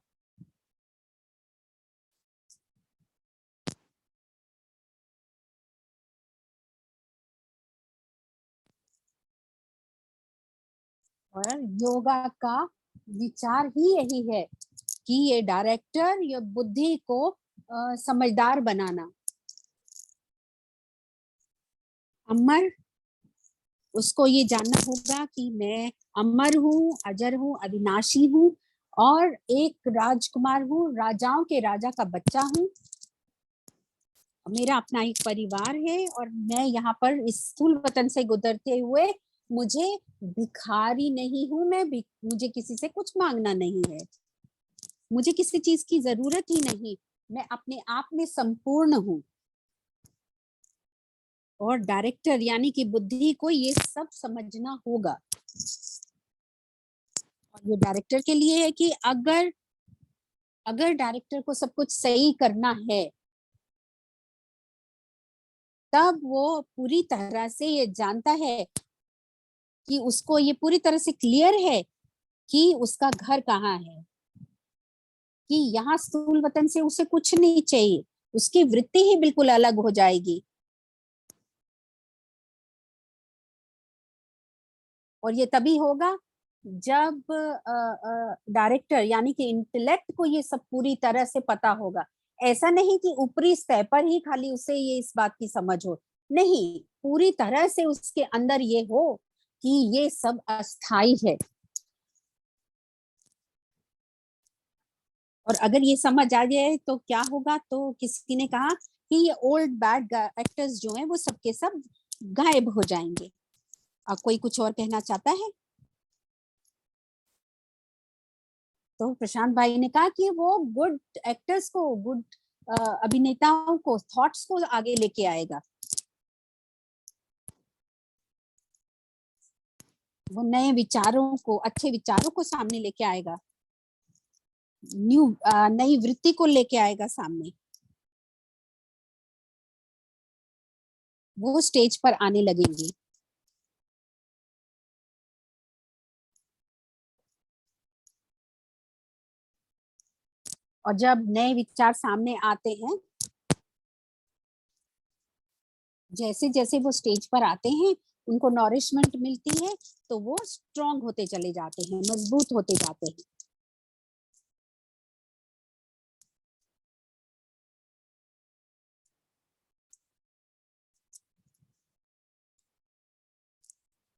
और योगा का विचार ही यही है कि ये डायरेक्टर, ये बुद्धि को समझदार बनाना। अमर, उसको ये जानना होगा कि मैं अमर हूँ, अजर हूँ, अविनाशी हूँ और एक राजकुमार हूँ, राजाओं के राजा का बच्चा हूँ। मेरा अपना एक परिवार है और मैं यहाँ पर इस स्थूल वतन से गुजरते हुए मुझे भिखारी नहीं हूँ मैं, मुझे किसी से कुछ मांगना नहीं है, मुझे किसी चीज की जरूरत ही नहीं, मैं अपने आप में संपूर्ण हूँ। और डायरेक्टर यानी कि बुद्धि को ये सब समझना होगा। और ये डायरेक्टर के लिए है कि अगर अगर डायरेक्टर को सब कुछ सही करना है, तब वो पूरी तरह से ये जानता है कि उसको ये पूरी तरह से क्लियर है कि उसका घर कहाँ है, कि यहाँ स्थूल वतन से उसे कुछ नहीं चाहिए, उसकी वृत्ति ही बिल्कुल अलग हो जाएगी। और ये तभी होगा जब डायरेक्टर यानी कि इंटेलेक्ट को ये सब पूरी तरह से पता होगा। ऐसा नहीं कि ऊपरी स्तर पर ही खाली उसे ये इस बात की समझ हो, नहीं, पूरी तरह से उसके अंदर ये हो कि ये सब अस्थाई है। और अगर ये समझ आ जाए तो क्या होगा, तो किसी ने कहा कि ये ओल्ड बैड एक्टर्स जो हैं वो सबके सब गायब हो जाएंगे। अब कोई कुछ और कहना चाहता है? तो प्रशांत भाई ने कहा कि वो गुड एक्टर्स को, गुड अभिनेताओं को, थॉट्स को आगे लेके आएगा, वो नए विचारों को, अच्छे विचारों को सामने लेके आएगा, नई वृत्ति को लेके आएगा सामने, वो स्टेज पर आने लगेंगे। और जब नए विचार सामने आते हैं, जैसे जैसे वो स्टेज पर आते हैं, उनको नॉरिशमेंट मिलती है, तो वो स्ट्रांग होते चले जाते हैं, मजबूत होते जाते हैं।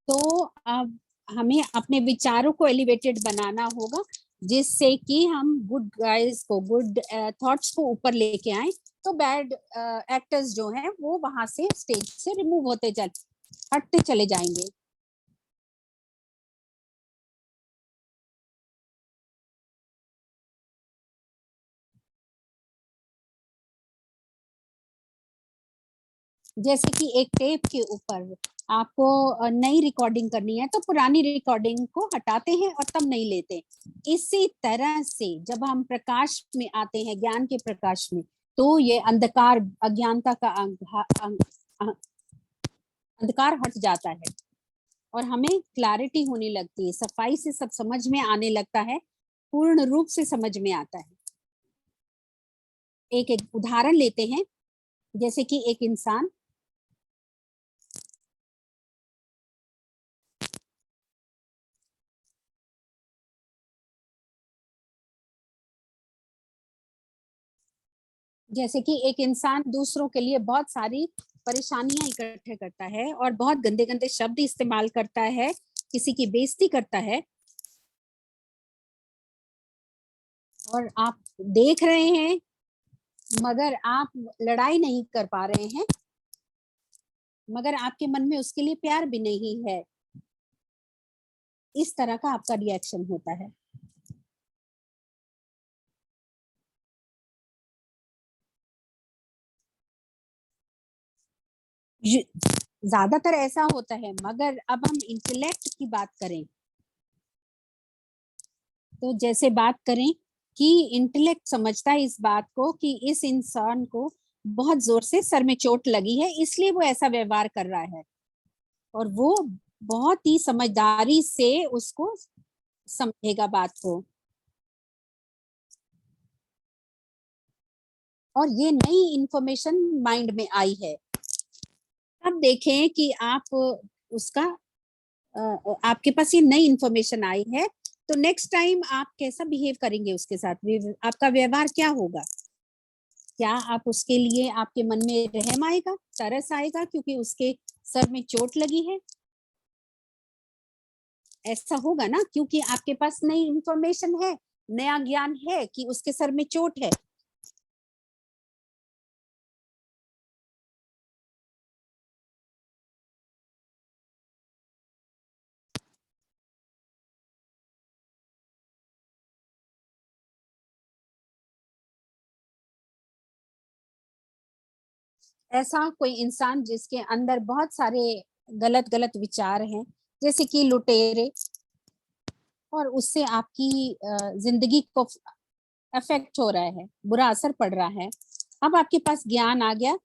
तो अब हमें अपने विचारों को एलिवेटेड बनाना होगा, जिससे कि हम गुड गाइज को, गुड थॉट्स को ऊपर लेके आए, तो बैड एक्टर्स जो हैं वो वहां से, स्टेज से रिमूव होते हटते चले जाएंगे। जैसे कि एक टेप के ऊपर आपको नई रिकॉर्डिंग करनी है, तो पुरानी रिकॉर्डिंग को हटाते हैं और तब नहीं लेते। इसी तरह से जब हम प्रकाश में आते हैं, ज्ञान के प्रकाश में, तो ये अंधकार, अज्ञानता का अंधकार हट जाता है और हमें क्लैरिटी होने लगती है, सफाई से सब समझ में आने लगता है, पूर्ण रूप से समझ में आता है। एक एक उदाहरण लेते हैं, जैसे कि एक इंसान जैसे कि एक इंसान दूसरों के लिए बहुत सारी परेशानियां इकट्ठे करता है और बहुत गंदे गंदे शब्द इस्तेमाल करता है, किसी की बेइज्जती करता है, और आप देख रहे हैं, मगर आप लड़ाई नहीं कर पा रहे हैं, मगर आपके मन में उसके लिए प्यार भी नहीं है। इस तरह का आपका रिएक्शन होता है। ज्यादातर ऐसा होता है, मगर अब हम इंटेलेक्ट की बात करें, तो जैसे बात करें कि इंटेलेक्ट समझता है इस बात को कि इस इंसान को बहुत जोर से सर में चोट लगी है, इसलिए वो ऐसा व्यवहार कर रहा है, और वो बहुत ही समझदारी से उसको समझेगा बात को। और ये नई इंफॉर्मेशन माइंड में आई है, अब देखें कि आप उसका, आपके पास ये नई इंफॉर्मेशन आई है, तो नेक्स्ट टाइम आप कैसा बिहेव करेंगे उसके साथ, आपका व्यवहार क्या होगा? क्या आप उसके लिए, आपके मन में रहम आएगा, तरस आएगा, क्योंकि उसके सर में चोट लगी है? ऐसा होगा ना, क्योंकि आपके पास नई इंफॉर्मेशन है, नया ज्ञान है कि उसके सर में चोट है। ऐसा कोई इंसान जिसके अंदर बहुत सारे गलत गलत विचार हैं, जैसे कि लुटेरे, और उससे आपकी जिंदगी को अफेक्ट हो रहा है, बुरा असर पड़ रहा है, अब आपके पास ज्ञान आ गया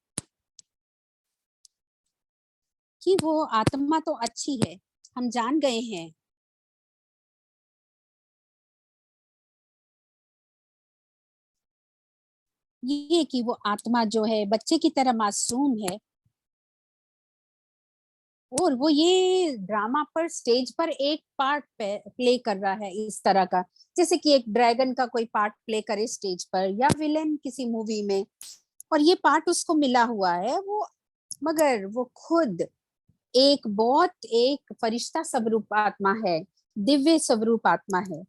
कि वो आत्मा तो अच्छी है, हम जान गए हैं, ये कि वो आत्मा जो है बच्चे की तरह मासूम है, और वो ये ड्रामा पर, स्टेज पर एक पार्ट प्ले कर रहा है इस तरह का, जैसे कि एक ड्रैगन का कोई पार्ट प्ले करे स्टेज पर, या विलेन किसी मूवी में, और ये पार्ट उसको मिला हुआ है, वो, मगर वो खुद एक बहुत एक फरिश्ता स्वरूप आत्मा है, दिव्य स्वरूप आत्मा है।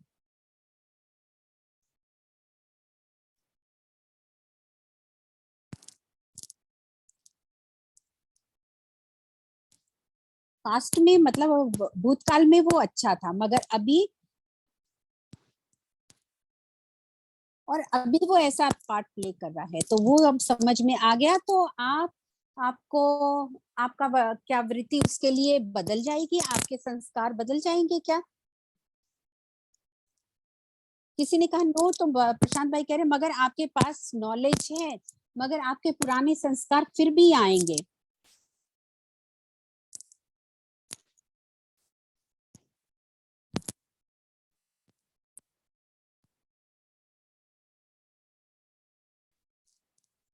पास्ट में, मतलब भूतकाल में वो अच्छा था, मगर अभी और अभी वो ऐसा पार्ट प्ले कर रहा है, तो वो अब समझ में आ गया। तो आपको आपका क्या वृत्ति उसके लिए बदल जाएगी, आपके संस्कार बदल जाएंगे क्या? किसी ने कहा नो, तो प्रशांत भाई कह रहे मगर आपके पास नॉलेज है, मगर आपके पुराने संस्कार फिर भी आएंगे।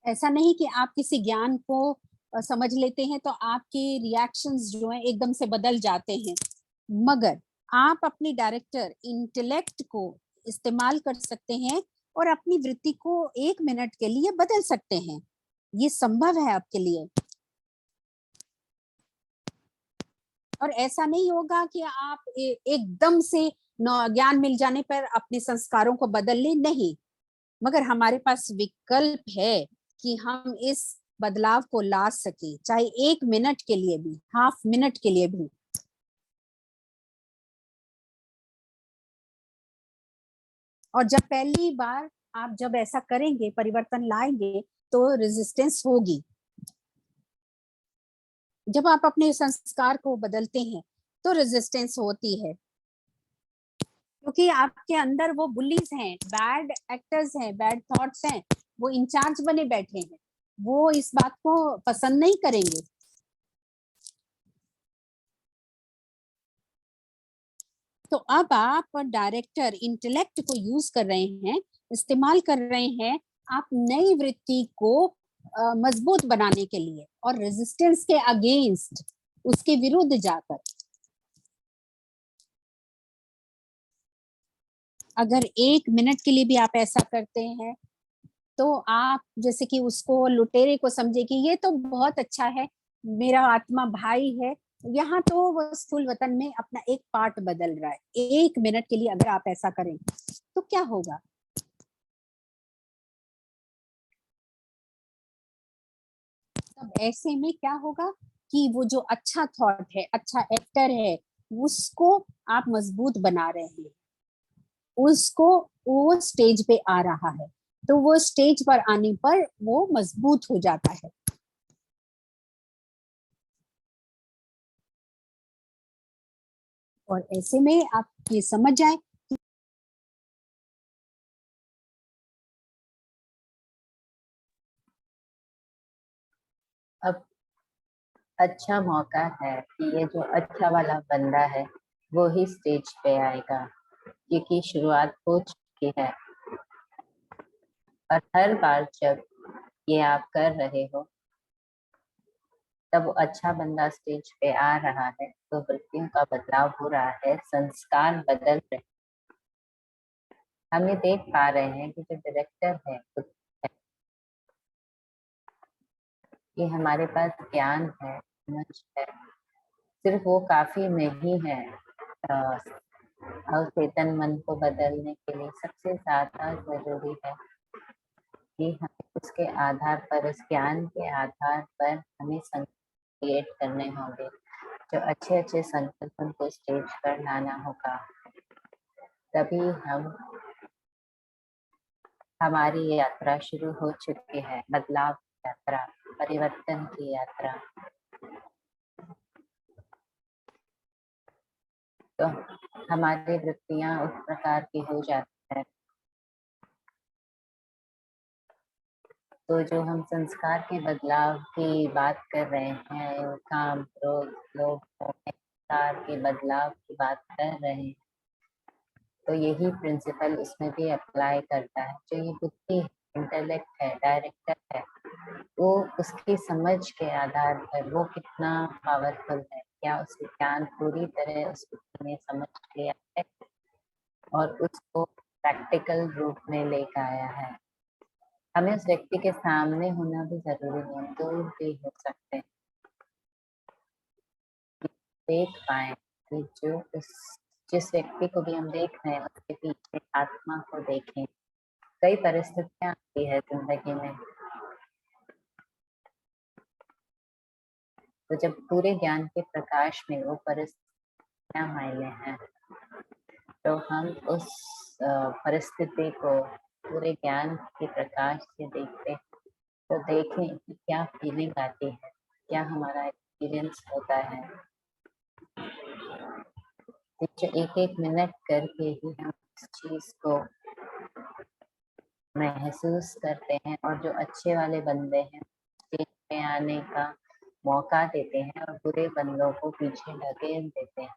ऐसा नहीं कि आप किसी ज्ञान को समझ लेते हैं तो आपके रिएक्शंस जो हैं एकदम से बदल जाते हैं, मगर आप अपनी डायरेक्टर इंटेलेक्ट को इस्तेमाल कर सकते हैं और अपनी वृत्ति को 1 मिनट के लिए बदल सकते हैं। ये संभव है आपके लिए। और ऐसा नहीं होगा कि आप एकदम से ज्ञान मिल जाने पर अपने संस्कारों को बदल लें, नहीं, मगर हमारे पास विकल्प है कि हम इस बदलाव को ला सके, चाहे 1 मिनट के लिए भी, हाफ मिनट के लिए भी। और जब पहली बार आप जब ऐसा करेंगे, परिवर्तन लाएंगे, तो रेजिस्टेंस होगी। जब आप अपने संस्कार को बदलते हैं तो रेजिस्टेंस होती है, क्योंकि आपके अंदर वो बुलीज हैं, बैड एक्टर्स हैं, बैड थॉट्स हैं, वो इंचार्ज बने बैठे हैं, वो इस बात को पसंद नहीं करेंगे। तो अब आप डायरेक्टर इंटेलेक्ट को यूज कर रहे हैं, इस्तेमाल कर रहे हैं आप नई वृत्ति को मजबूत बनाने के लिए और रेजिस्टेंस के अगेंस्ट, उसके विरुद्ध जाकर। अगर 1 मिनट के लिए भी आप ऐसा करते हैं, तो आप जैसे कि उसको लुटेरे को समझे कि ये तो बहुत अच्छा है, मेरा आत्मा भाई है, यहाँ तो वो स्थूल वतन में अपना एक पार्ट बदल रहा है। 1 मिनट के लिए अगर आप ऐसा करें तो क्या होगा? तब ऐसे में क्या होगा कि वो जो अच्छा थॉट है, अच्छा एक्टर है, उसको आप मजबूत बना रहे हैं, उसको, वो स्टेज पे आ रहा है, तो वो स्टेज पर आने पर वो मजबूत हो जाता है। और ऐसे में आप ये समझ जाए। अब अच्छा मौका है कि ये जो अच्छा वाला बंदा है वो ही स्टेज पे आएगा, क्योंकि शुरुआत हो चुकी है। और हर बार जब ये आप कर रहे हो तब वो अच्छा बंदा स्टेज पे आ रहा है, तो वृत्तियों का बदलाव हो रहा है, संस्कार बदल रहे। हम ये देख पा रहे हैं कि जो डायरेक्टर है ये हमारे पास ज्ञान है, समझ है, सिर्फ वो काफी नहीं है। अवचेतन मन को बदलने के लिए सबसे ज्यादा जरूरी है कि हमें उसके आधार पर, उस ज्ञान के आधार पर हमें क्रिएट करने होंगे। जो अच्छे अच्छे संकल्पन को स्टेज पर लाना होगा, तभी हमारी यात्रा शुरू हो चुकी है, बदलाव की यात्रा, परिवर्तन की यात्रा। तो हमारी वृत्तियां उस प्रकार की हो जाती है। तो जो हम संस्कार के बदलाव की बात कर रहे हैं, काम, क्रोध, लोभ, मोह, संस्कार के बदलाव की बात कर रहे हैं, तो यही प्रिंसिपल उसमें भी अप्लाई करता है। जो ये बुद्धि, इंटेलेक्ट है, डायरेक्टर है, वो उसकी समझ के आधार पर वो कितना पावरफुल है, क्या उसकी ज्ञान पूरी तरह उस बुद्धि ने समझ लिया है और उसको प्रैक्टिकल रूप में लेकर आया है। हमें उस व्यक्ति के सामने होना भी जरूरी नहीं, दूर भी हो सकते हैं, देख पाए कि जो उस जिस व्यक्ति को भी हम देख रहे हैं उसके पीछे आत्मा को देखें। कई परिस्थितियां आती है जिंदगी में, तो जब पूरे ज्ञान के प्रकाश में वो परिस्थितियां मायने हैं, तो हम उस परिस्थिति को पूरे ज्ञान के प्रकाश से देखते हैं तो देखें कि क्या फीलिंग आती है, क्या हमारा एक्सपीरियंस होता है। जो एक एक मिनट करके ही हम इस चीज को महसूस करते हैं और जो अच्छे वाले बंदे हैं स्टेज में आने का मौका देते हैं और बुरे बंदों को पीछे ढकेल देते हैं।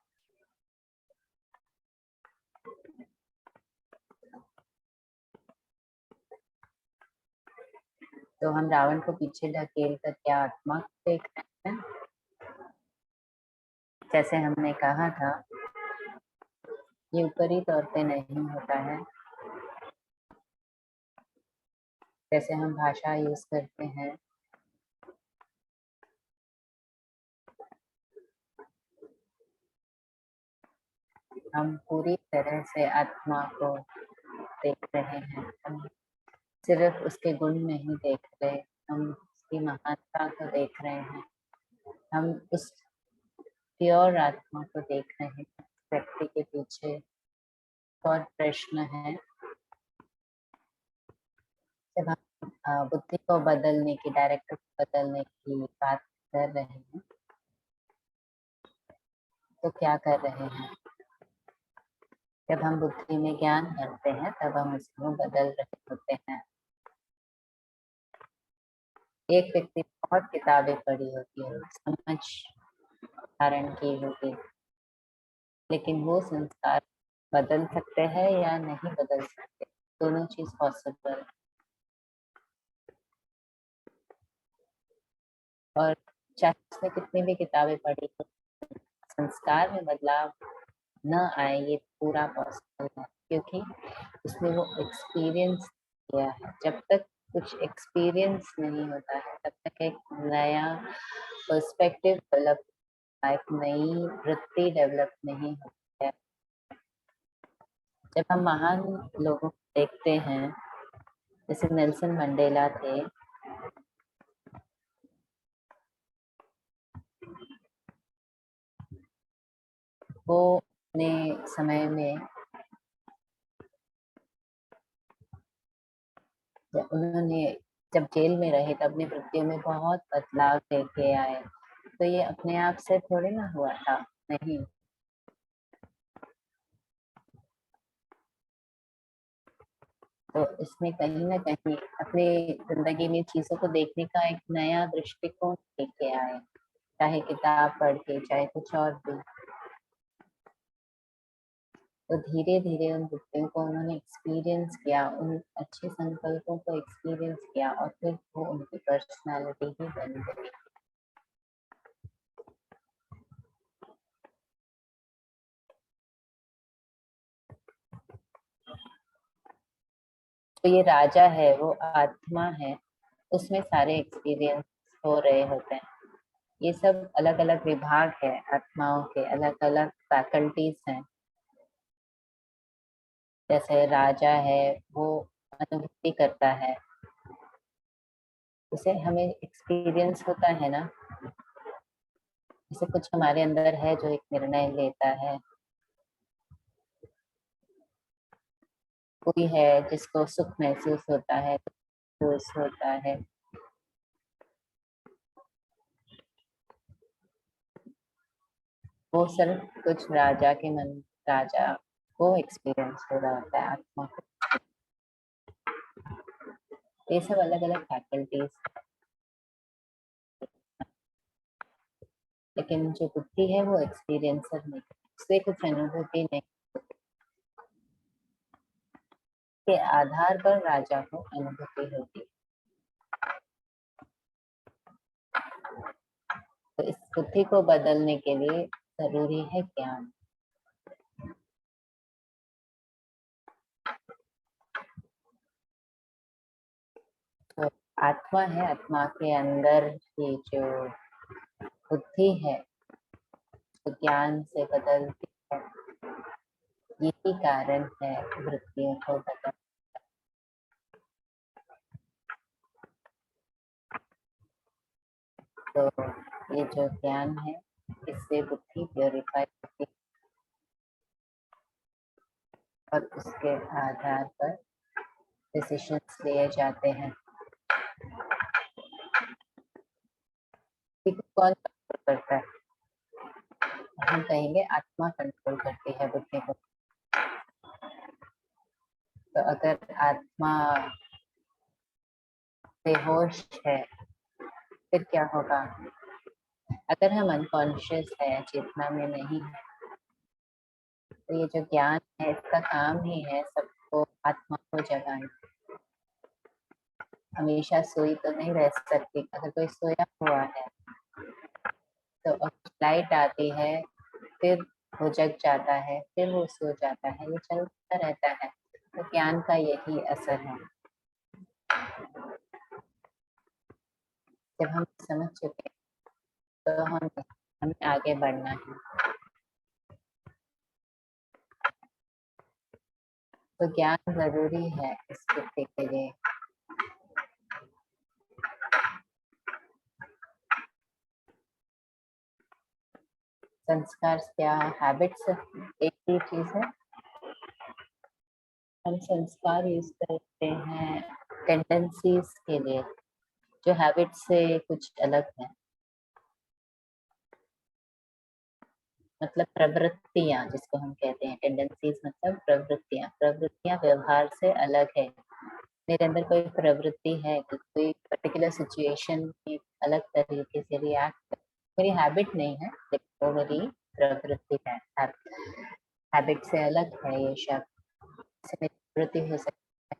तो हम रावण को पीछे ढकेल कर क्या आत्मा को देख रहे हैं? जैसे हमने कहा था, ये ऊपरी तौर पे नहीं होता है। जैसे हम भाषा यूज करते हैं, हम पूरी तरह से आत्मा को देख रहे हैं। हम सिर्फ उसके गुण नहीं देख रहे, हम उसकी महानता को देख रहे हैं। हम उस प्योर आत्मा को देख रहे हैं। व्यक्ति के पीछे और प्रश्न है। जब हम बुद्धि को बदलने की, डायरेक्टर को बदलने की बात कर रहे हैं तो क्या कर रहे हैं? जब हम बुद्धि में ज्ञान भरते हैं तब हम उसको बदल रहे होते हैं। एक व्यक्ति बहुत किताबें पढ़ी होती है, समझ धारण की होगी, लेकिन वो संस्कार बदल सकते हैं या नहीं बदल सकते? दोनों चीज पॉसिबल है। और चाहे उसने कितनी भी किताबें पढ़ी हो, संस्कार में बदलाव न आए ये पूरा पॉसिबल है, क्योंकि उसने वो एक्सपीरियंस किया है। जब तक कुछ एक्सपीरियंस नहीं होता है तब तक एक नया पर्सपेक्टिव डेवलप, एक नई वृत्ति डेवलप नहीं होती है। जब हम महान लोगों को देखते हैं, जैसे नेल्सन मंडेला थे, वो अपने समय में उन्होंने जब जेल में रहे तब अपनी वृत्तियों में बहुत बदलाव लेके आए। तो ये अपने आप से थोड़ी ना हुआ था, नहीं। तो इसमें कहीं ना कहीं अपनी जिंदगी में चीजों को देखने का एक नया दृष्टिकोण लेके आए, चाहे किताब पढ़ के, चाहे कुछ और भी। तो धीरे धीरे उन वृत्तियों को उन्होंने एक्सपीरियंस किया, उन अच्छे संकल्पों को एक्सपीरियंस किया और फिर वो उनकी पर्सनालिटी ही बन गई। तो ये राजा है, वो आत्मा है, उसमें सारे एक्सपीरियंस हो रहे होते हैं। ये सब अलग अलग विभाग है, आत्माओं के अलग अलग फैकल्टीज हैं। जैसे राजा है, वो अनुभूति करता है, उसे हमें एक्सपीरियंस होता है ना। जैसे कुछ हमारे अंदर है जो एक निर्णय लेता है, कोई है जिसको सुख महसूस होता है, महसूस होता है। वो सिर्फ कुछ राजा के मन, राजा को एक्सपीरियंस हो रहा होता है, आत्मा को। ये सब अलग अलग फैकल्टीज, लेकिन जो बुद्धि है वो एक्सपीरियंसर नहीं, उससे कुछ अनुभूति नहीं के आधार पर राजा को अनुभूति होती। तो इस बुद्धि को बदलने के लिए जरूरी है ज्ञान। तो आत्मा है, आत्मा के अंदर की जो बुद्धि है तो ज्ञान से बदलती है। यही कारण है वृत्तियों को बदल। तो ये जो ज्ञान है, इससे बुद्धि प्योरीफाई होती है और उसके आधार पर डिसीजंस लिए जाते हैं। कौन कंट्रोल करता है? हम कहेंगे आत्मा कंट्रोल करती है बुद्धि को। तो अगर आत्मा बेहोश है फिर क्या होगा? अगर हम अनकॉन्शियस है, चेतना में नहीं है, तो ये जो ज्ञान है इसका काम ही है सबको, आत्मा को जगाना। हमेशा सोई तो नहीं रह सकती। अगर कोई सोया हुआ है तो लाइट आती है, फिर वो जग जाता है, फिर वो सो जाता है, ये चलता रहता है। तो ज्ञान का यही असर है। जब हम समझ चुके तो हमें आगे बढ़ना है। तो ज्ञान जरूरी है इस व्यक्ति के लिए। संस्कार क्या, हैबिट्स एक ही चीज है। हम संस्कार यूज करते हैं टेंडेंसीज के लिए जो हैबिट से कुछ अलग है। मतलब प्रवृत्तियां जिसको हम कहते हैं, टेंडेंसीज मतलब प्रवृत्तियां। प्रवृत्तियां व्यवहार से अलग है। मेरे अंदर कोई प्रवृत्ति है कि कोई पर्टिकुलर सिचुएशन में अलग तरीके से रिएक्ट, मेरी हैबिट नहीं है लेकिन वो मेरी प्रवृत्ति है। हैबिट से अलग है ये शब्द। से मेरी प्रवृत्ति हो सकती है,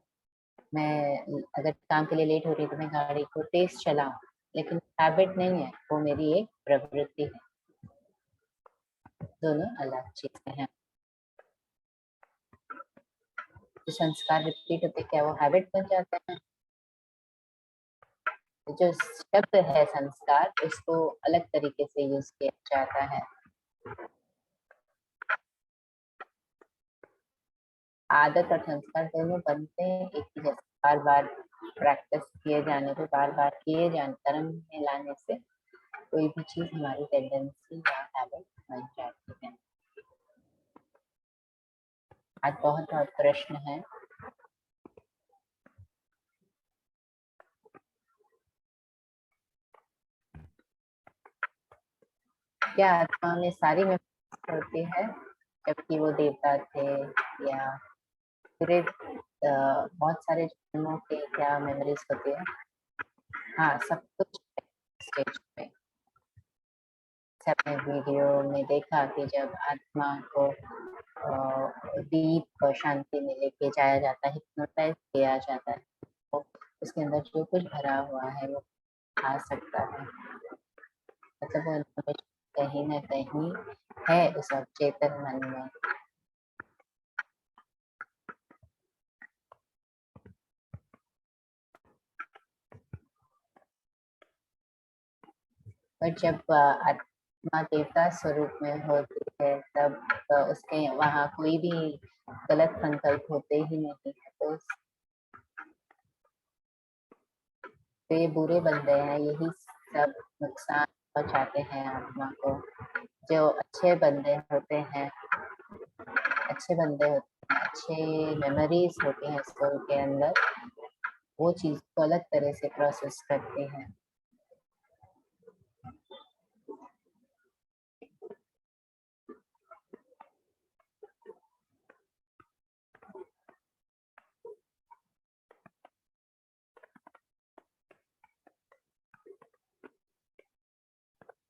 मैं अगर काम के लिए लेट हो रही है तो मैं गाड़ी को तेज चलाऊं, लेकिन हैबिट नहीं है, वो मेरी एक प्रवृत्ति है। दोनों अलग चीजें हैं। जो संस्कार रिपीट होते क्या वो हैबिट बन जाते हैं? जो शब्द है संस्कार, उसको अलग तरीके से यूज किया जाता है। आदत और संस्कार दोनों बनते हैं एक ही जैसे। बार बार प्रैक्टिस किए जाने पे, बार बार किए जाने, कर्म में लाने से कोई भी चीज हमारी टेंडेंसी या हैबिट बन जाती है। आज बहुत बहुत प्रश्न है। क्या आत्मा में सारी मेमोरीज होती है जबकि वो देवता थे, या पूरे बहुत सारे जन्मों के क्या मेमोरीज होती है? हाँ, सब कुछ स्टेज पे। सबने वीडियो में देखा कि जब आत्मा को डीप शांति में लेके जाया जाता है, हिप्नोटाइज किया जाता है, तो उसके अंदर जो कुछ भरा हुआ है वो आ सकता है। मतलब वो इन्फॉर्मेशन कहीं ना कहीं है उस अवचेतन मन में। पर जब आत्मा देवता स्वरूप में होती है तब उसके वहाँ कोई भी गलत संकल्प होते ही नहीं है। तो ये बुरे बंदे हैं, यही सब नुकसान पहुंचाते हैं आत्मा को। जो अच्छे बंदे होते हैं, अच्छे बंदे होते हैं, अच्छे मेमोरीज होती हैं सोल के अंदर, वो चीज को अलग तरह से प्रोसेस करते हैं।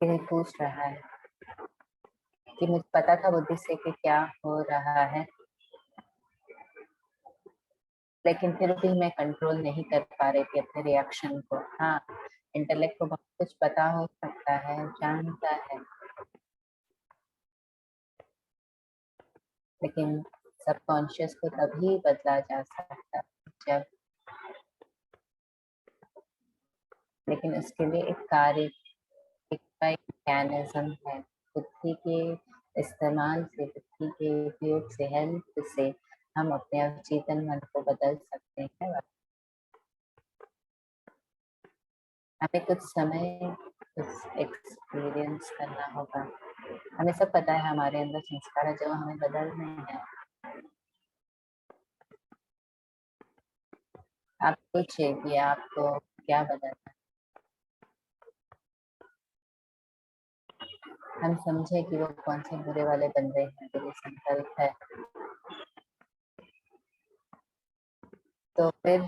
फिर पूछ रहा है कि मुझे पता था बुद्धि से कि क्या हो रहा है, लेकिन फिर भी मैं कंट्रोल नहीं कर पा रही थी अपने रिएक्शन को। हाँ, इंटेलेक्ट को बहुत कुछ पता हो सकता है, जानता है, लेकिन सबकॉन्शियस को तभी बदला जा सकता है जब, लेकिन उसके लिए एक कार्य, एक मैकेनिज्म है। बुद्धि के इस्तेमाल से, बुद्धि के उपयोग से, हेल्प से हम अपने अवचेतन मन को बदल सकते हैं। हमें कुछ समय, कुछ एक्सपीरियंस करना होगा। हमें सब पता है हमारे अंदर संस्कार है जो हमें बदलने हैं। आप पूछिए कि आपको क्या बदलना। हम समझे कि वो कौन से बुरे वाले बंदे हैं, बुरे संकल्प है, तो फिर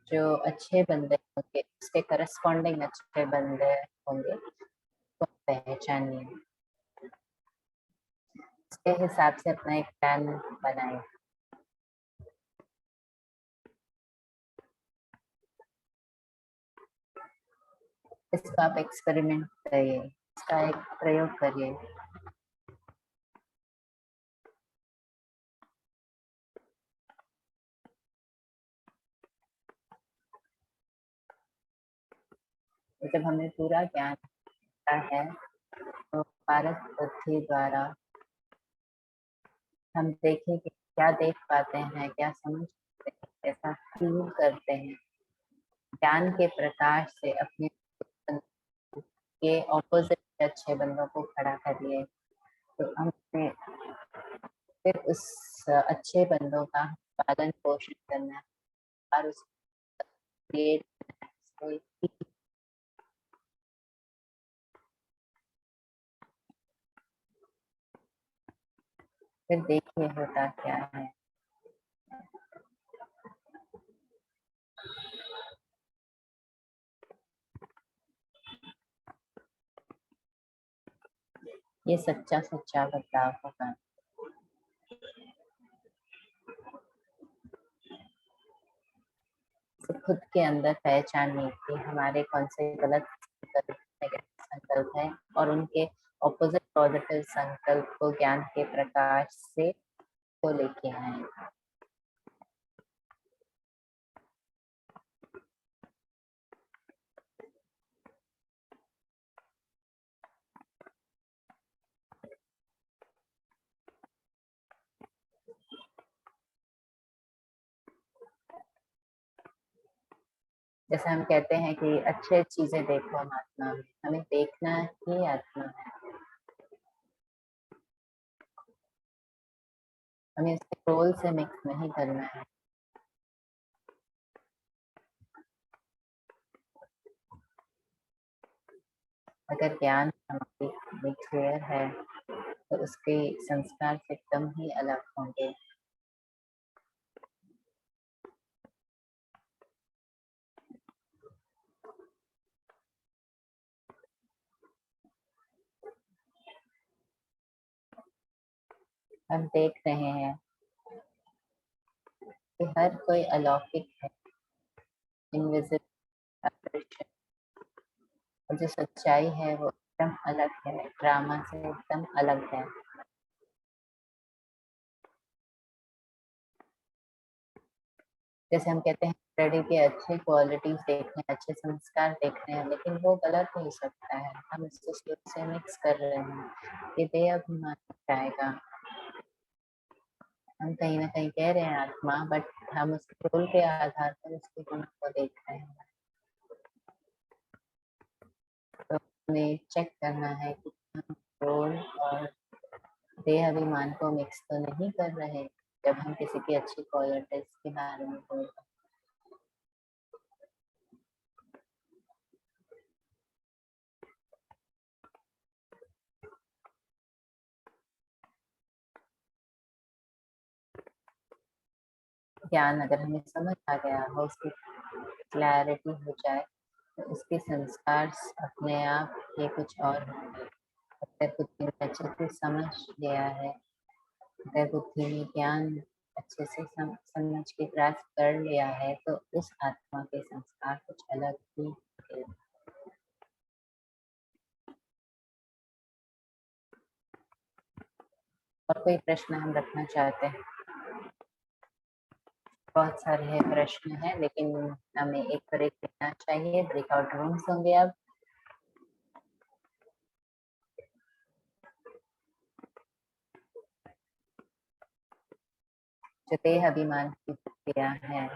जो अच्छे बंदे होंगे उसके करस्पॉन्डिंग अच्छे बंदे होंगे तो पहचानिए, उसके हिसाब से अपना एक प्लान बनाए। इसका आप एक्सपेरिमेंट करिए, इसका एक प्रयोग करिए। जब हमें पूरा ज्ञान होता है तो पारस बुद्धि द्वारा हम देखें कि क्या देख पाते हैं, क्या समझ पाते हैं, कैसा फील करते हैं। ज्ञान के प्रकाश से अपने के ऑपोजिट अच्छे बंदों को खड़ा करिए, तो हमें फिर उस अच्छे बंदों का पालन पोषण करना और उसको क्रिएट करना। फिर देखिए होता क्या है। ये सच्चा सच्चा बदलाव होगा। तो खुद के अंदर पहचानिए कि हमारे कौन से गलत संकल्प, नेगेटिव संकल्प है, और उनके ऑपोजिट पॉजिटिव संकल्प को ज्ञान के प्रकाश से को लेके आए। जैसे हम कहते हैं कि अच्छे चीजें देखो आत्मा में, हमें देखना ही आत्मा है, हमें उसके रोल से मिक्स नहीं करना है। अगर ज्ञान हमारी क्लियर है तो उसके संस्कार से एकदम ही अलग होंगे। हम देख रहे हैं कि हर कोई अलौकिक है, इनविजिबल, अदृश्य, और जो सच्चाई है वो एकदम अलग है, ड्रामा से एकदम अलग है। जैसे हम कहते हैं रेडी के अच्छे क्वालिटीज देखने, अच्छे संस्कार देखने हैं, लेकिन वो गलत हो सकता है, हम इसको शुरू से मिक्स कर रहे हैं। ये देह अभिमान जाएगा, हम कहीं ना कहीं कह रहे हैं आत्मा, बट हम उसके रोल के आधार पर उसके गुण को देख रहे हैं। तो हमें चेक करना है कि हम रोल और देह अभिमान को मिक्स तो नहीं कर रहे जब हम किसी की अच्छी क्वालिटीज के बारे में बोल रहे हैं। ज्ञान अगर हमें समझ आ गया हो, उसकी क्लैरिटी हो जाए, तो उसके संस्कार अपने आप ये कुछ और होंगे। अगर बुद्धि में अच्छे से समझ लिया है, अगर बुद्धि में ज्ञान अच्छे से समझ के ग्रास्प कर लिया है, तो उस आत्मा के संस्कार कुछ अलग ही होंगे। और कोई प्रश्न हम रखना चाहते हैं? बहुत सारे प्रश्न हैं, लेकिन हमें एक ब्रेक लेना चाहिए। ब्रेकआउट रूम्स होंगे अब। जो देह अभिमान की प्रक्रिया है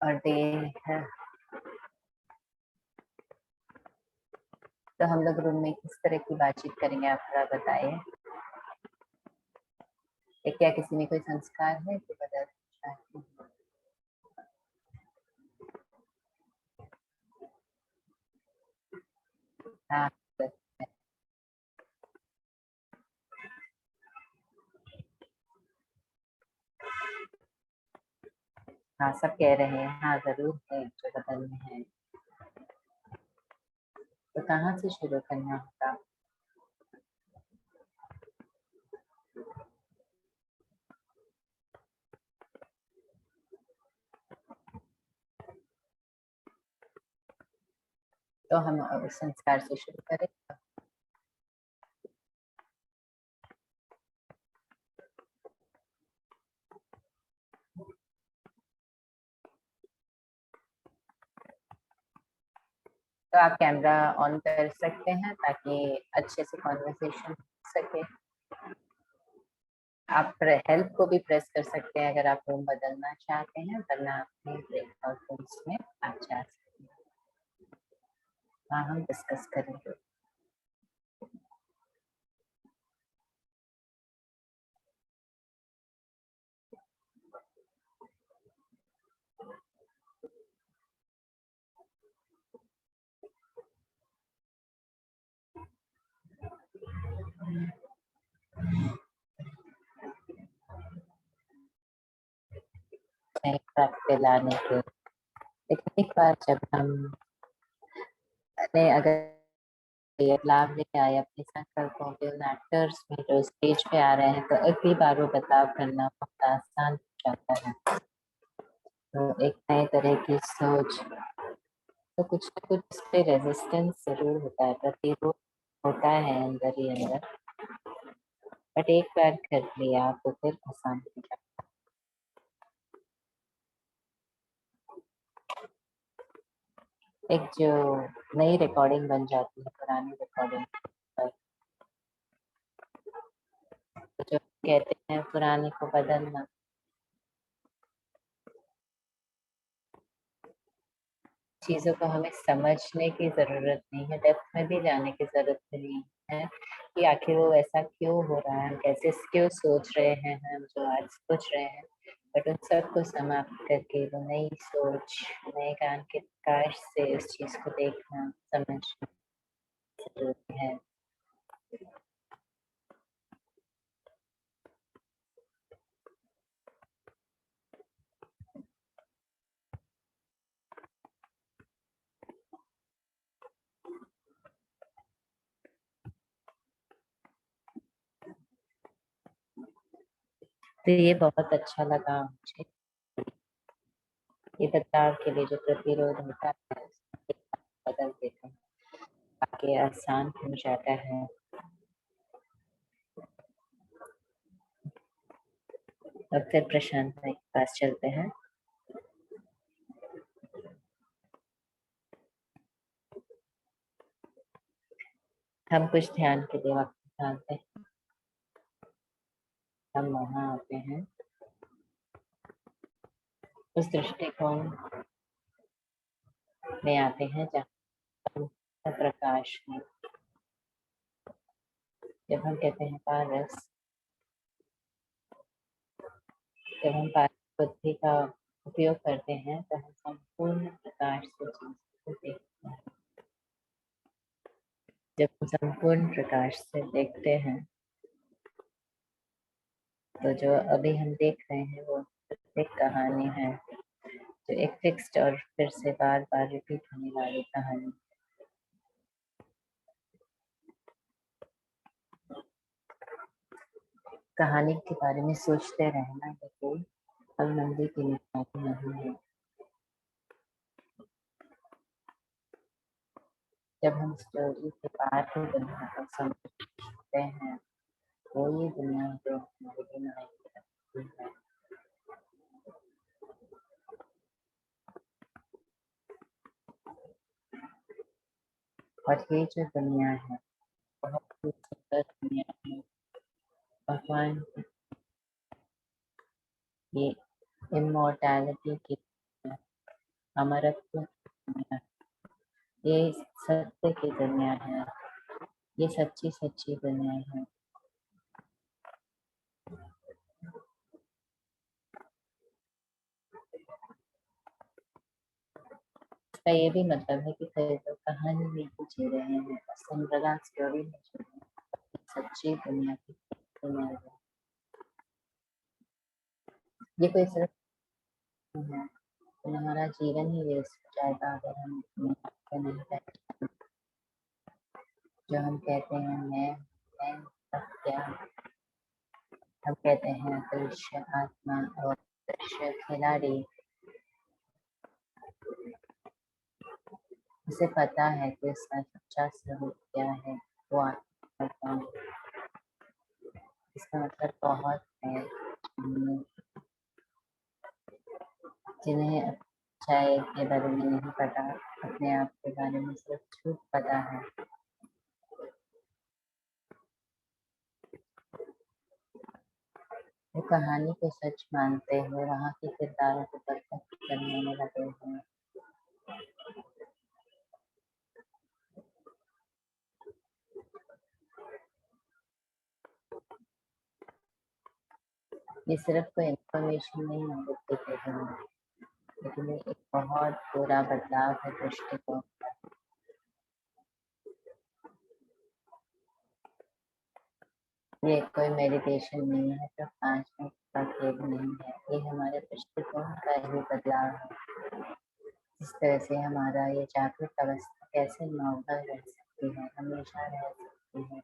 और देह, तो हम लोग रूम में किस तरह की बातचीत करेंगे, आप थोड़ा बताइए। क्या किसी में कोई संस्कार है जो बदलना चाहते हैं? हाँ हाँ, सब कह रहे हैं हाँ जरूर है जो बदलने हैं। तो कहाँ से शुरू करना होगा? तो हम उस संस्कार से शुरू करें। तो आप कैमरा ऑन कर सकते हैं ताकि अच्छे से कॉन्वर्सेशन हो सके। आप हेल्प को भी प्रेस कर सकते हैं अगर आप रूम बदलना चाहते हैं, वरना अपने ब्रेकआउट रूम्स में आप जा सकते हैं। हाँ, हम डिस्कस करेंगे। एयरक्राफ्ट पे लाने के, लेकिन एक बार जब हम अगर ये लाभ लेके आए अपने संकल्पों के उन एक्टर्स में जो स्टेज पे आ रहे हैं, तो अगली बार वो बदलाव करना बहुत आसान हो जाता है। तो एक नए तरह की सोच, तो कुछ ना कुछ इस पे रेजिस्टेंस जरूर होता है, प्रतिरोध होता है अंदर ही अंदर, बट एक बार कर लिया तो फिर आसान हो जाता है। एक जो नई रिकॉर्डिंग बन जाती है पुरानी रिकॉर्डिंग पर, तो जो कहते हैं पुराने को बदलना, चीजों को हमें समझने की जरूरत नहीं है, डेप्थ में भी जाने की जरूरत नहीं है कि आखिर वो ऐसा क्यों हो रहा है, हम कैसे क्यों सोच रहे हैं, हम जो आज सोच रहे हैं, बट उन सबको समाप्त करके वो नई सोच, नए ज्ञान के प्रकाश से उस चीज को देखना समझना जरूरी है। तो ये बहुत अच्छा लगा मुझे, ये बदलाव के लिए जो प्रतिरोध होता है बदल देते हैं, ताकि आसान हो जाता है। अब फिर प्रशांत भाई के पास चलते हैं। हम कुछ ध्यान के लिए वक्त निकालते हैं, हम वहाँ आते हैं उस दृष्टिकोण में आते हैं जहाँ प्रकाश है। जब हम कहते हैं पारस, जब हम पारस बुद्धि का उपयोग करते हैं तो हम संपूर्ण प्रकाश से चीज को देखते हैं। जब हम संपूर्ण प्रकाश से देखते हैं तो जो अभी हम देख रहे हैं वो एक कहानी है, जो एक फिक्स्ड और फिर से बार बार रिपीट होने वाली कहानी। कहानी के बारे में सोचते रहना ये कोई अवनंदी की निशानी नहीं है। जब हम स्टोरी के बाहर की दुनिया को समझते हैं, वो ये दुनिया जो हमारे बिना नहीं है। और ये जो दुनिया है बहुत ही सुंदर दुनिया है, भगवान की ये इमोर्टैलिटी की दुनिया, अमरत्व की दुनिया, ये सत्य की दुनिया है, ये सच्ची सच्ची दुनिया है। इसका ये भी मतलब है कि कई लोग कहानी में ही जी रहे हैं, सिंड्रेला स्टोरी में जी रहे हैं, सच्ची दुनिया की दुनिया है। ये कोई सिर्फ है, तो हमारा जीवन ही वेस्ट हो जाएगा अगर हम अपने आप को नहीं पहचानें। जो हम कहते हैं मैं सब क्या, हम कहते हैं दृश्य आत्मा और दृश्य खिलाड़ी, उसे पता है कि उसका सच्चा स्वरूप क्या है, वो आत्मा। इसका मतलब बहुत है जिन्हें अच्छाई के बारे में नहीं पता, अपने आप के बारे में सिर्फ झूठ पता है। वो कहानी को सच मानते हुए वहाँ के किरदारों को परफेक्ट करने में लगे हुए। ये सिर्फ कोई इंफॉर्मेशन नहीं है बुक के लिए, लेकिन ये एक बहुत बुरा बदलाव है दृष्टिकोण। ये कोई मेडिटेशन नहीं है, तो 5 मिनट का खेल नहीं है, ये हमारे दृष्टिकोण का ही बदलाव है। इस तरह से हमारा ये जागृत अवस्था कैसे नॉर्मल रह सकती है, हमेशा रह सकती है।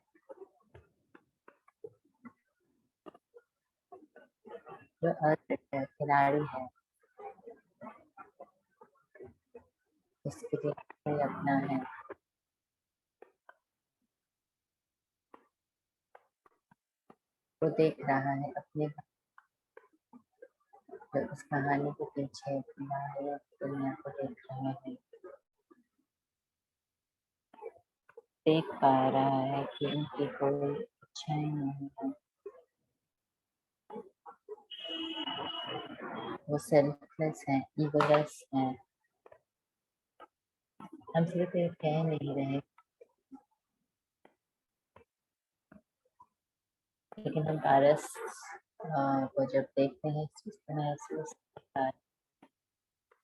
जो अदृश्य खिलाड़ी है, उसके लिए कोई अपना है, वो देख रहा है अपने, जो उस कहानी के पीछे बाहर दुनिया को देख रहे हैं, देख पा रहा है कि उनकी कोई इच्छाएं नहीं है, वो सेल्फलेस है, ईगोलेस है। हम सिर्फ ये कह नहीं रहे, लेकिन हम पारस को जब देखते हैं महसूस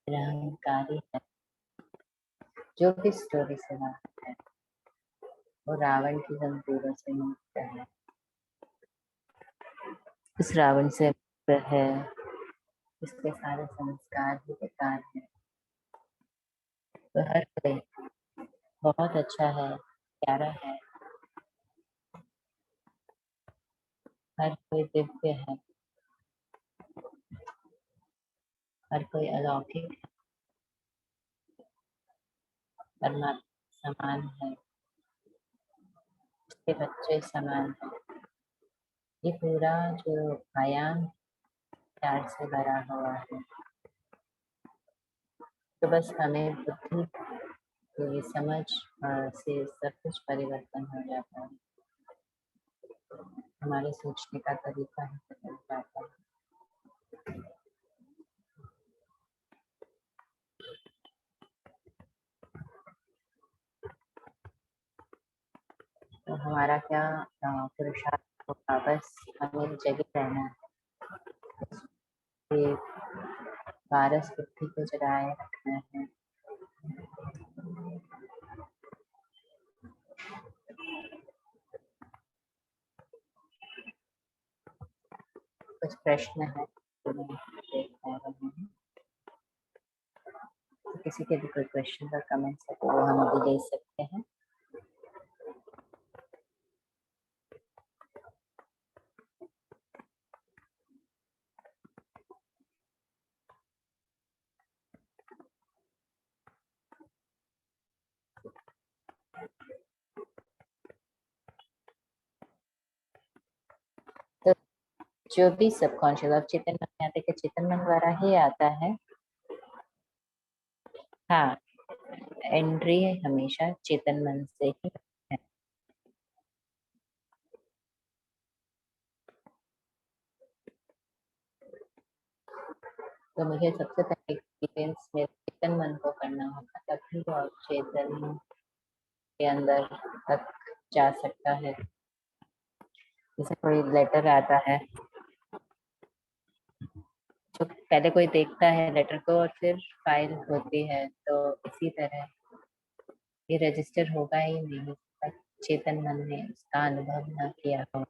निरहंकारी है, जो भी स्टोरी से बात है, वो रावण की जंजीरों से मुक्त है, इस रावण से मुक्त है, इसके सारे संस्कार भी बेकार है। तो हर कोई बहुत अच्छा है, प्यारा है, हर कोई दिव्य है, हर कोई अलौकिक है, परमात्मा समान है, उसके बच्चे समान है। ये पूरा जो आयाम प्यार से भरा हुआ है, तो बस हमें बुद्धि की समझ से सब कुछ परिवर्तन हो जाता है, हमारे सोचने का तरीका ही बदल जाता है। तो हमारा क्या पुरुषार्थ होगा, बस हमें जगे रहना है, पारस बुद्धि को जगाए रखना है। कुछ प्रश्न है तो किसी के भी कोई क्वेश्चन और कमेंट्स है तो वो हम अभी दे सकते हैं। तो जो भी सबकॉन्शियस अब चेतन मन में आता है कि चेतन मन द्वारा ही आता है। हाँ, एंट्री हमेशा चेतन मन से ही है। तो मुझे सबसे पहले एक्सपीरियंस मेरे चेतन मन को करना होगा, तभी वो चेतन के अंदर तक जा सकता है। जैसे कोई लेटर आता है जो पहले कोई देखता है लेटर को और फिर फाइल होती है, तो इसी तरह ये रजिस्टर होगा ही नहीं जब तक चेतन मन ने उसका अनुभव ना किया हो।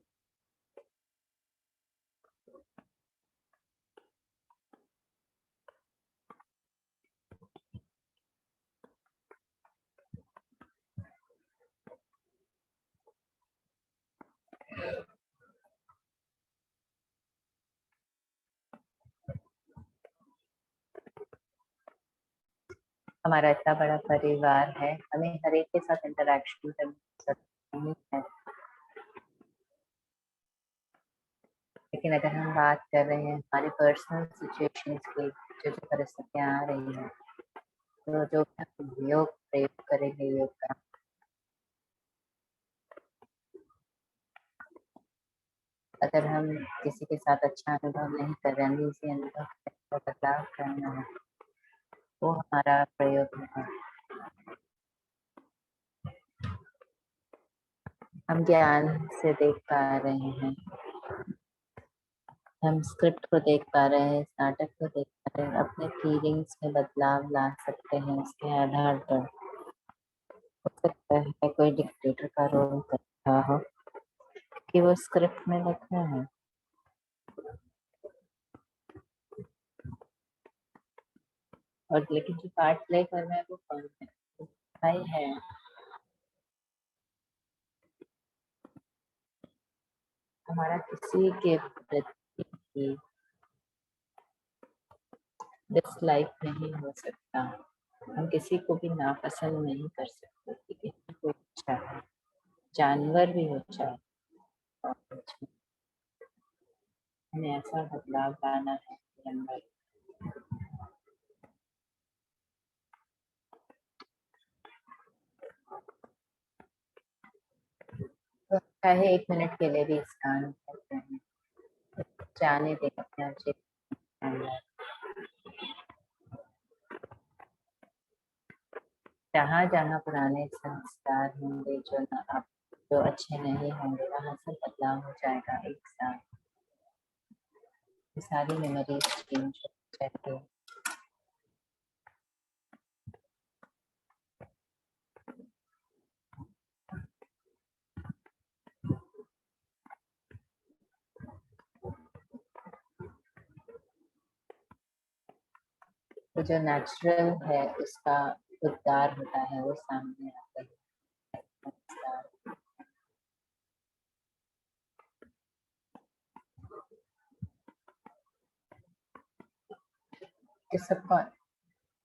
हमारा इतना बड़ा परिवार है, हमें हर एक के साथ इंटरेक्शन करनी है, लेकिन अगर हम बात कर रहे हैं हमारी पर्सनल सिचुएशंस की, जो जो परिस्थितियां आ रही हैं, तो जो हम योग प्रयोग करेंगे योग का, अगर हम किसी के साथ अच्छा अनुभव नहीं कर रहे हैं, इसी अनुभव को बदलाव करना है, वो हमारा प्रयोग है। हम ज्ञान से देख पा रहे हैं, हम स्क्रिप्ट को देख पा रहे हैं, इस नाटक को देख पा रहे हैं, अपने फीलिंग्स में बदलाव ला सकते हैं उसके आधार पर। हो सकता है कोई डिक्टेटर का रोल कर रहा हो कि वो स्क्रिप्ट में लिखा है, और लेकिन जो पार्ट प्ले कर रहा है वो कौन है? वो भाई है। हमारा किसी के प्रति डिसलाइक नहीं हो सकता, हम किसी को भी नापसंद नहीं कर सकते कि किसी को अच्छा है, जानवर भी हो चाहे, और अच्छा। हमें ऐसा बदलाव लाना है अपने अंदर। तो चाहे 1 मिनट के लिए भी इस काम करते हैं, जाने दें अपने आप से अंदर, जहाँ जहाँ पुराने संस्कार होंगे जो ना आप जो अच्छे नहीं होंगे, वहाँ से बदलाव हो जाएगा एक साथ, सारी मेमोरीज चेंज हो जाएगी। तो जो नेचुरल है उसका उद्धार होता है, वो सामने आता है। तो सबका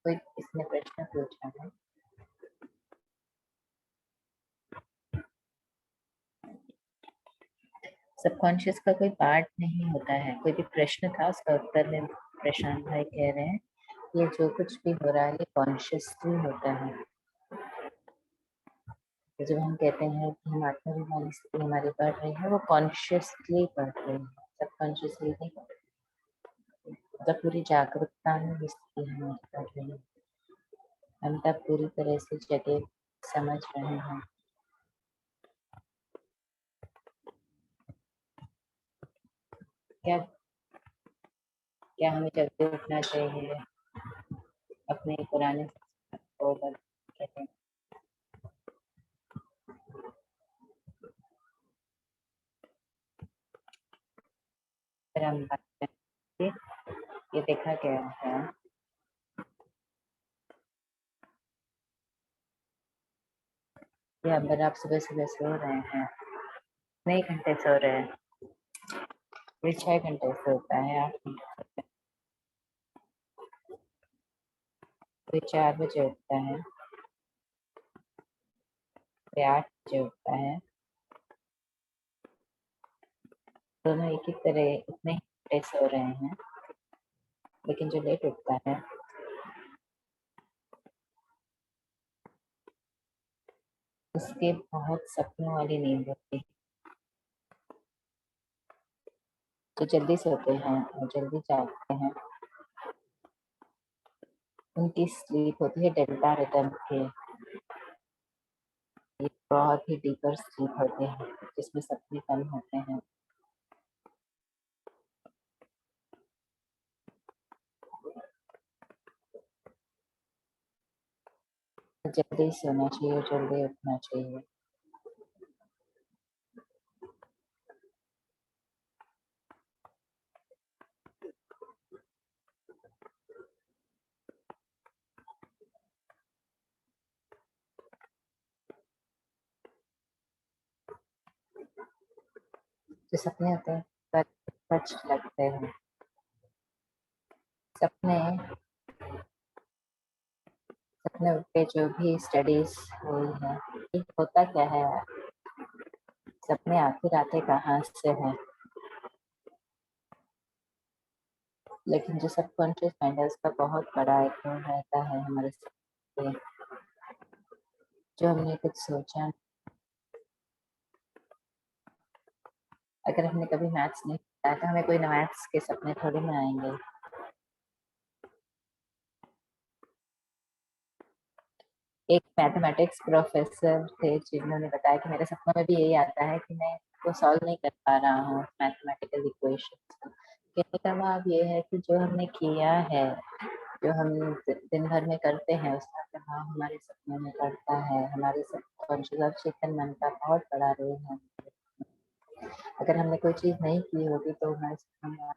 कोई इसने प्रश्न पूछा है, सबकॉन्शियस का कोई पार्ट नहीं होता है, कोई भी प्रश्न था उसका उत्तर में प्रशांत भाई कह रहे हैं ये जो कुछ भी हो रहा है ये कॉन्शियसली होता है। तो जब हम कहते हैं कि हम आत्माभिमानी स्थिति हमारी बढ़ रही है, वो कॉन्शियसली बढ़ रही है, सबकॉन्शियसली नहीं बढ़ रही। जब पूरी जागरूकता में ये स्थिति हमारी बढ़ रही है, हम तब पूरी तरह से जगह समझ रहे हैं। क्या क्या हमें जल्दी उठना चाहिए, अपने पुराने को बदल, फिर हम बात करेंगे। ये देखा गया है कि अगर आप सुबह सुबह सो रहे हैं, नहीं घंटे सो रहे हैं, फिर 6 घंटे सोता है, 8 घंटे, फिर 4 बजे उठता है, फिर 8 बजे उठता है, दोनों एक ही तरह उतने ही घंटे सो रहे हैं, लेकिन जो लेट उठता है उसके बहुत सपनों वाली नींद होती है। जो जल्दी सोते हैं और जल्दी जागते हैं, उनकी स्लीप होती है डेल्टा रिदम की, ये बहुत ही डीपर स्लीप होते हैं जिसमें सपने कम होते हैं। जल्दी सोना चाहिए, जल्दी उठना चाहिए। जो सपने होते हैं सच लगते हैं। सपने सपने पे जो भी स्टडीज हुई है, ये होता क्या है? सपने आते आते कहाँ से है? लेकिन जो सबकॉन्शियस माइंड है उसका बहुत बड़ा एक रोल रहता है हमारे सपने। जो हमने कुछ सोचा, अगर हमने कभी मैथ्स नहीं किया तो हमें कोई मैथ्स के सपने थोड़ी ना आएंगे। एक मैथमेटिक्स प्रोफेसर थे जिन्होंने बताया कि मेरे सपनों में भी यही आता है कि मैं वो सॉल्व नहीं कर पा रहा हूँ मैथमेटिकल इक्वेशंस को। कहने का भाव ये है कि जो हमने किया है, जो हम दिन भर में करते हैं, उसका प्रभाव हमारे सपनों में पड़ता है। हमारे सबकॉन्शियस और चेतन मन का बहुत बड़ा रोल है। अगर हमने कोई चीज नहीं की होगी तो हमारे सपनों में,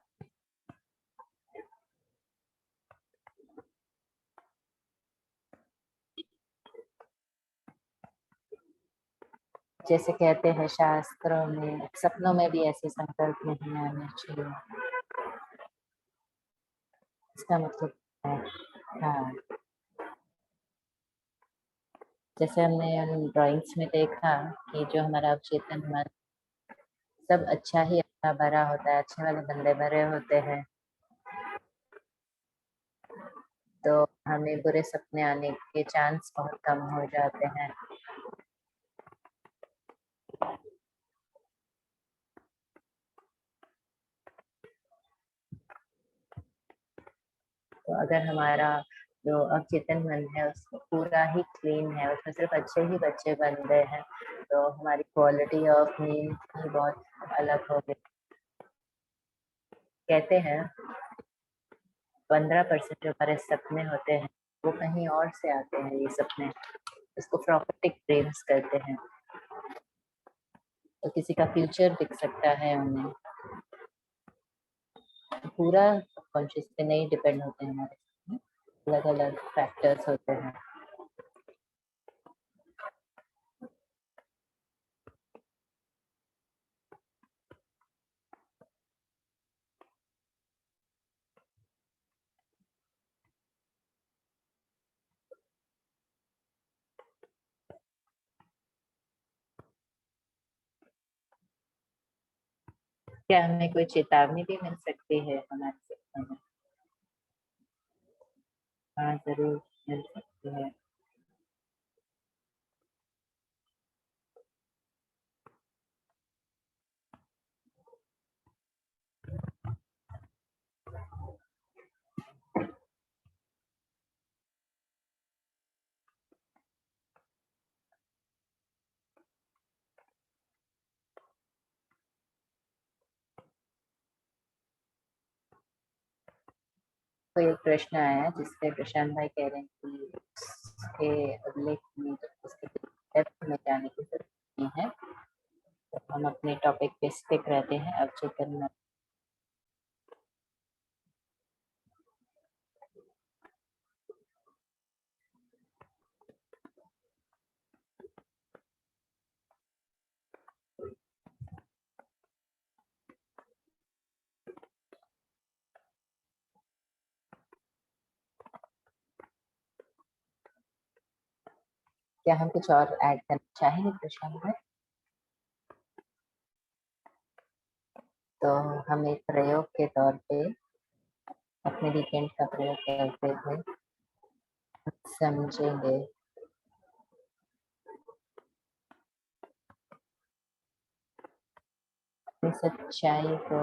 जैसे कहते हैं शास्त्रों में, सपनों में भी ऐसे संकल्प नहीं आने चाहिए। इसका मतलब है, हाँ, जैसे हमने ड्राइंग्स में देखा कि जो हमारा अवचेतन मन सब अच्छा ही अच्छा भरा होता है, अच्छे वाले बंदे भरे होते हैं, तो हमें बुरे सपने आने के चांस बहुत कम हो जाते हैं। तो अगर हमारा जो अवचेतन मन है उसको पूरा ही क्लीन है, उसमें सिर्फ अच्छे ही बच्चे बनते हैं, तो हमारी क्वालिटी ऑफ नींद भी बहुत अलग होगी। कहते हैं 15% जो हमारे सपने होते हैं वो कहीं और से आते हैं। ये सपने इसको प्रोफेटिक ड्रीम्स कहते हैं। तो किसी का फ्यूचर दिख सकता है उन्हें, पूरा कॉन्शियस पे नहीं डिपेंड होते हैं हमारे सपने, अलग अलग फैक्टर्स होते हैं। क्या हमें कोई चेतावनी भी मिल सकती है हमारे सपनों में? हाँ, जरूर मिल सकती है। कोई एक प्रश्न आया है जिसपे प्रशांत भाई कह रहे हैं कि उसके उल्लेख में उसके डेप्थ में जाने की जरूरत नहीं है, तो हम अपने टॉपिक पे स्टिक रहते हैं। अब चेतन में क्या हम कुछ और ऐड करना चाहेंगे प्रशांत भाई? तो हम एक प्रयोग के तौर पे अपने वीकेंड का प्रयोग करते हुए समझेंगे अपनी सच्चाई को,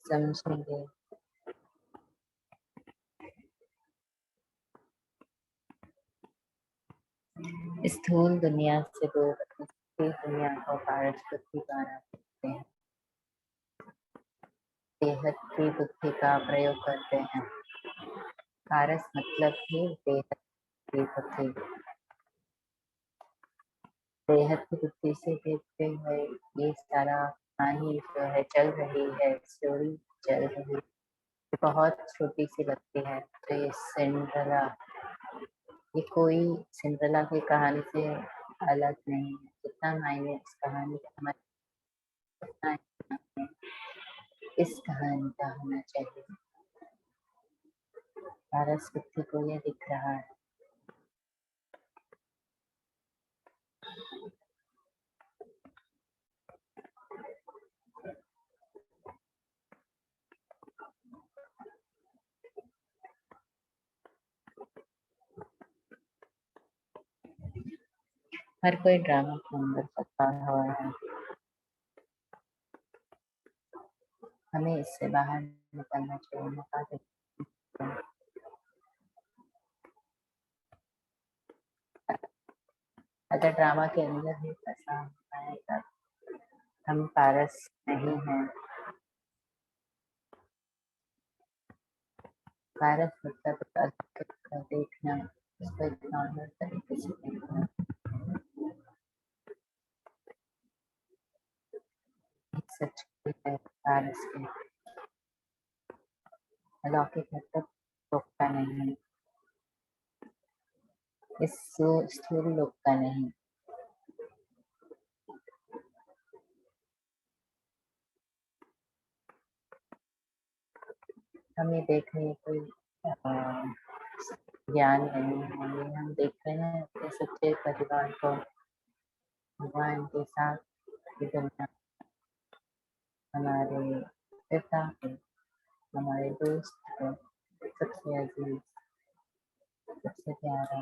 समझेंगे स्थूल दुनिया से दूर अपनी दुनिया को पारस बुद्धि द्वारा देखते हैं, बेहद की बुद्धि का प्रयोग करते हैं। पारस मतलब ही बेहद ये तो थी। बेहद की बुद्धि से देखते हुए ये सारा कहानी जो है चल रही है, स्टोरी चल रही है, बहुत छोटी सी लगती है। तो ये सिंड्रेला, ये कोई सिंड्रेला की कहानी से अलग नहीं है। जितना मायने इस कहानी का हमारे, उतना ही मायने इस कहानी का होना चाहिए। पारस कुत्ती को ये दिख रहा है। हर कोई ड्रामा के अंदर फंसा हुआ है। हमें इससे बाहर निकलना चाहिए, मौका देना। अगर ड्रामा के अंदर ही फंसा है तब हम पारस नहीं हैं। पारस मतलब का देखना, उसको एक नॉर्मल तरीके से देखना, सच है। पारस के अलौकिक मतलब रोकता नहीं, इस स्थूल लोक का नहीं। हमें देखने कोई ज्ञान नहीं है, हम देख रहे हैं अपने सच्चे परिवार को, भगवान के साथ गुजरना, हमारे पिता को, हमारे दोस्त को, सबसे अजीज, सबसे प्यारा।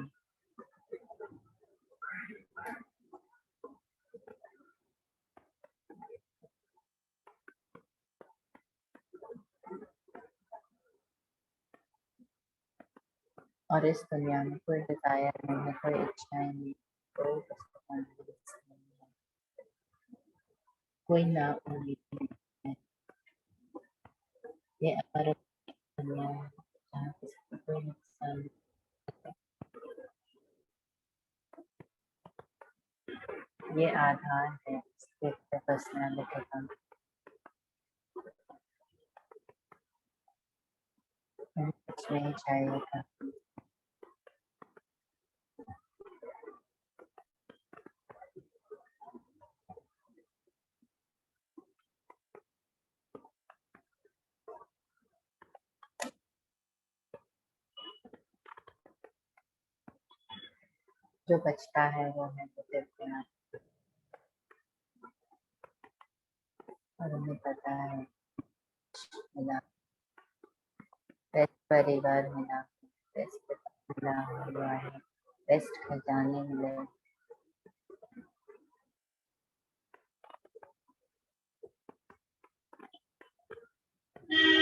और इस दुनिया में कोई डिजायर नहीं है, कोई इच्छाएं नहीं, कोई पसंद नहीं है, कोई ना उम्मीद नहीं है। ये अमर दुनिया है जहाँ किसी को कोई नुकसान नहीं। ये आधार है इसके पर्सनैलिटी का। कुछ नहीं चाहिए था। जो बचता है वो है नेगेटिव प्यार, और उन्हें पता है मिला, बेस्ट परिवार मिला, बेस्ट मिला हुआ है, बेस्ट खजाने मिले।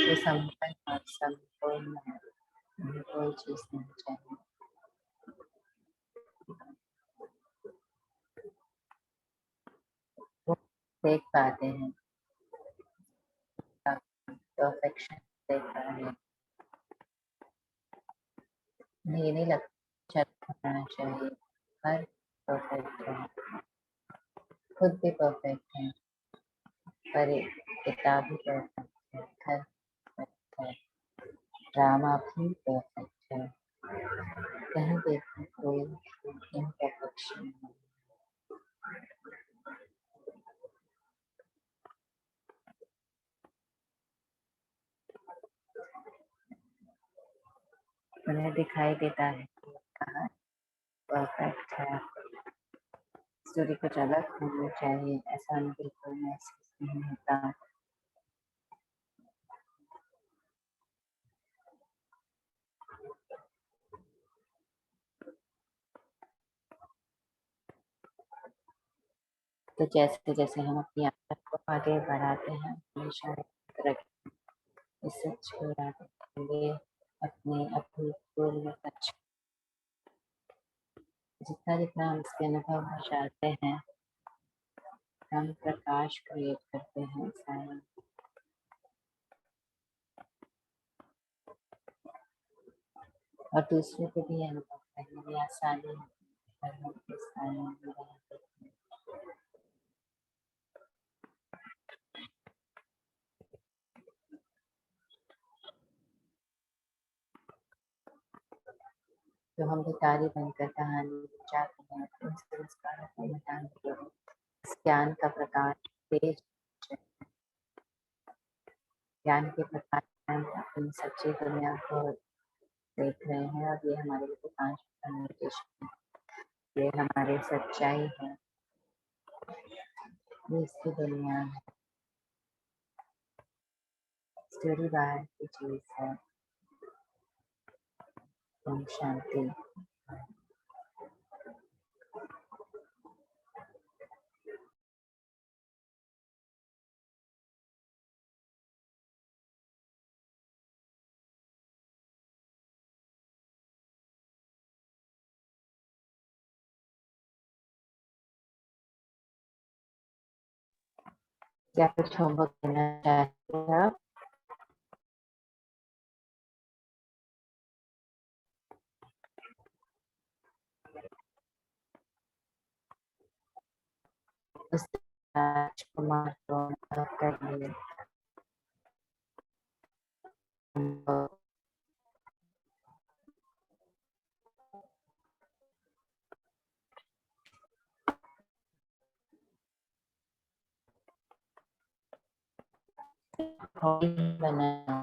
ये संपन्न और संपूर्ण है, उन्हें कोई चीज नहीं चाहिए। वो देख पाते हैं, परफेक्शन देख रहे हैं। उन्हें ये नहीं लगता अच्छा होना चाहिए, हर परफेक्ट है, खुद भी परफेक्ट है, पर पिता भी परफेक्ट है, घर परफेक्ट है, ड्रामा भी परफेक्ट है, कहीं देखने कोई इम्परफेक्शन नहीं। उन्हें दिखाई देता है कि कहाँ परफेक्ट है। स्टोरी कुछ अलग होनी चाहिए, ऐसा उन्हें बिल्कुल महसूस नहीं होता। तो जैसे जैसे हम अपनी आदत को आगे बढ़ाते हैं, हमेशा याद रखें, इस सच को याद रखेंगे, अपने अभूतपूर्व सच, जितना जितना हम इसके अनुभव में जाते हैं, हम प्रकाश क्रिएट करते हैं सारा, और दूसरे को भी अनुभव मेरी आसानी के सारे जो हम भिखारी बनकर कहानी जाते हैं उन संस्कारों को मिटाने के लिए ज्ञान का प्रकाश तेज ज्ञान के प्रकाश में अपनी सच्ची दुनिया को देख रहे हैं और ये हमारे लिए 5 निर्देशन है, ये हमारी सच्चाई है, ये इसकी दुनिया है, स्टोरी बाहर की चीज है। ओम शांति। क्या कुछ होमवर्क देना चाहते हैं आप? राजकुमार को करिए बनाना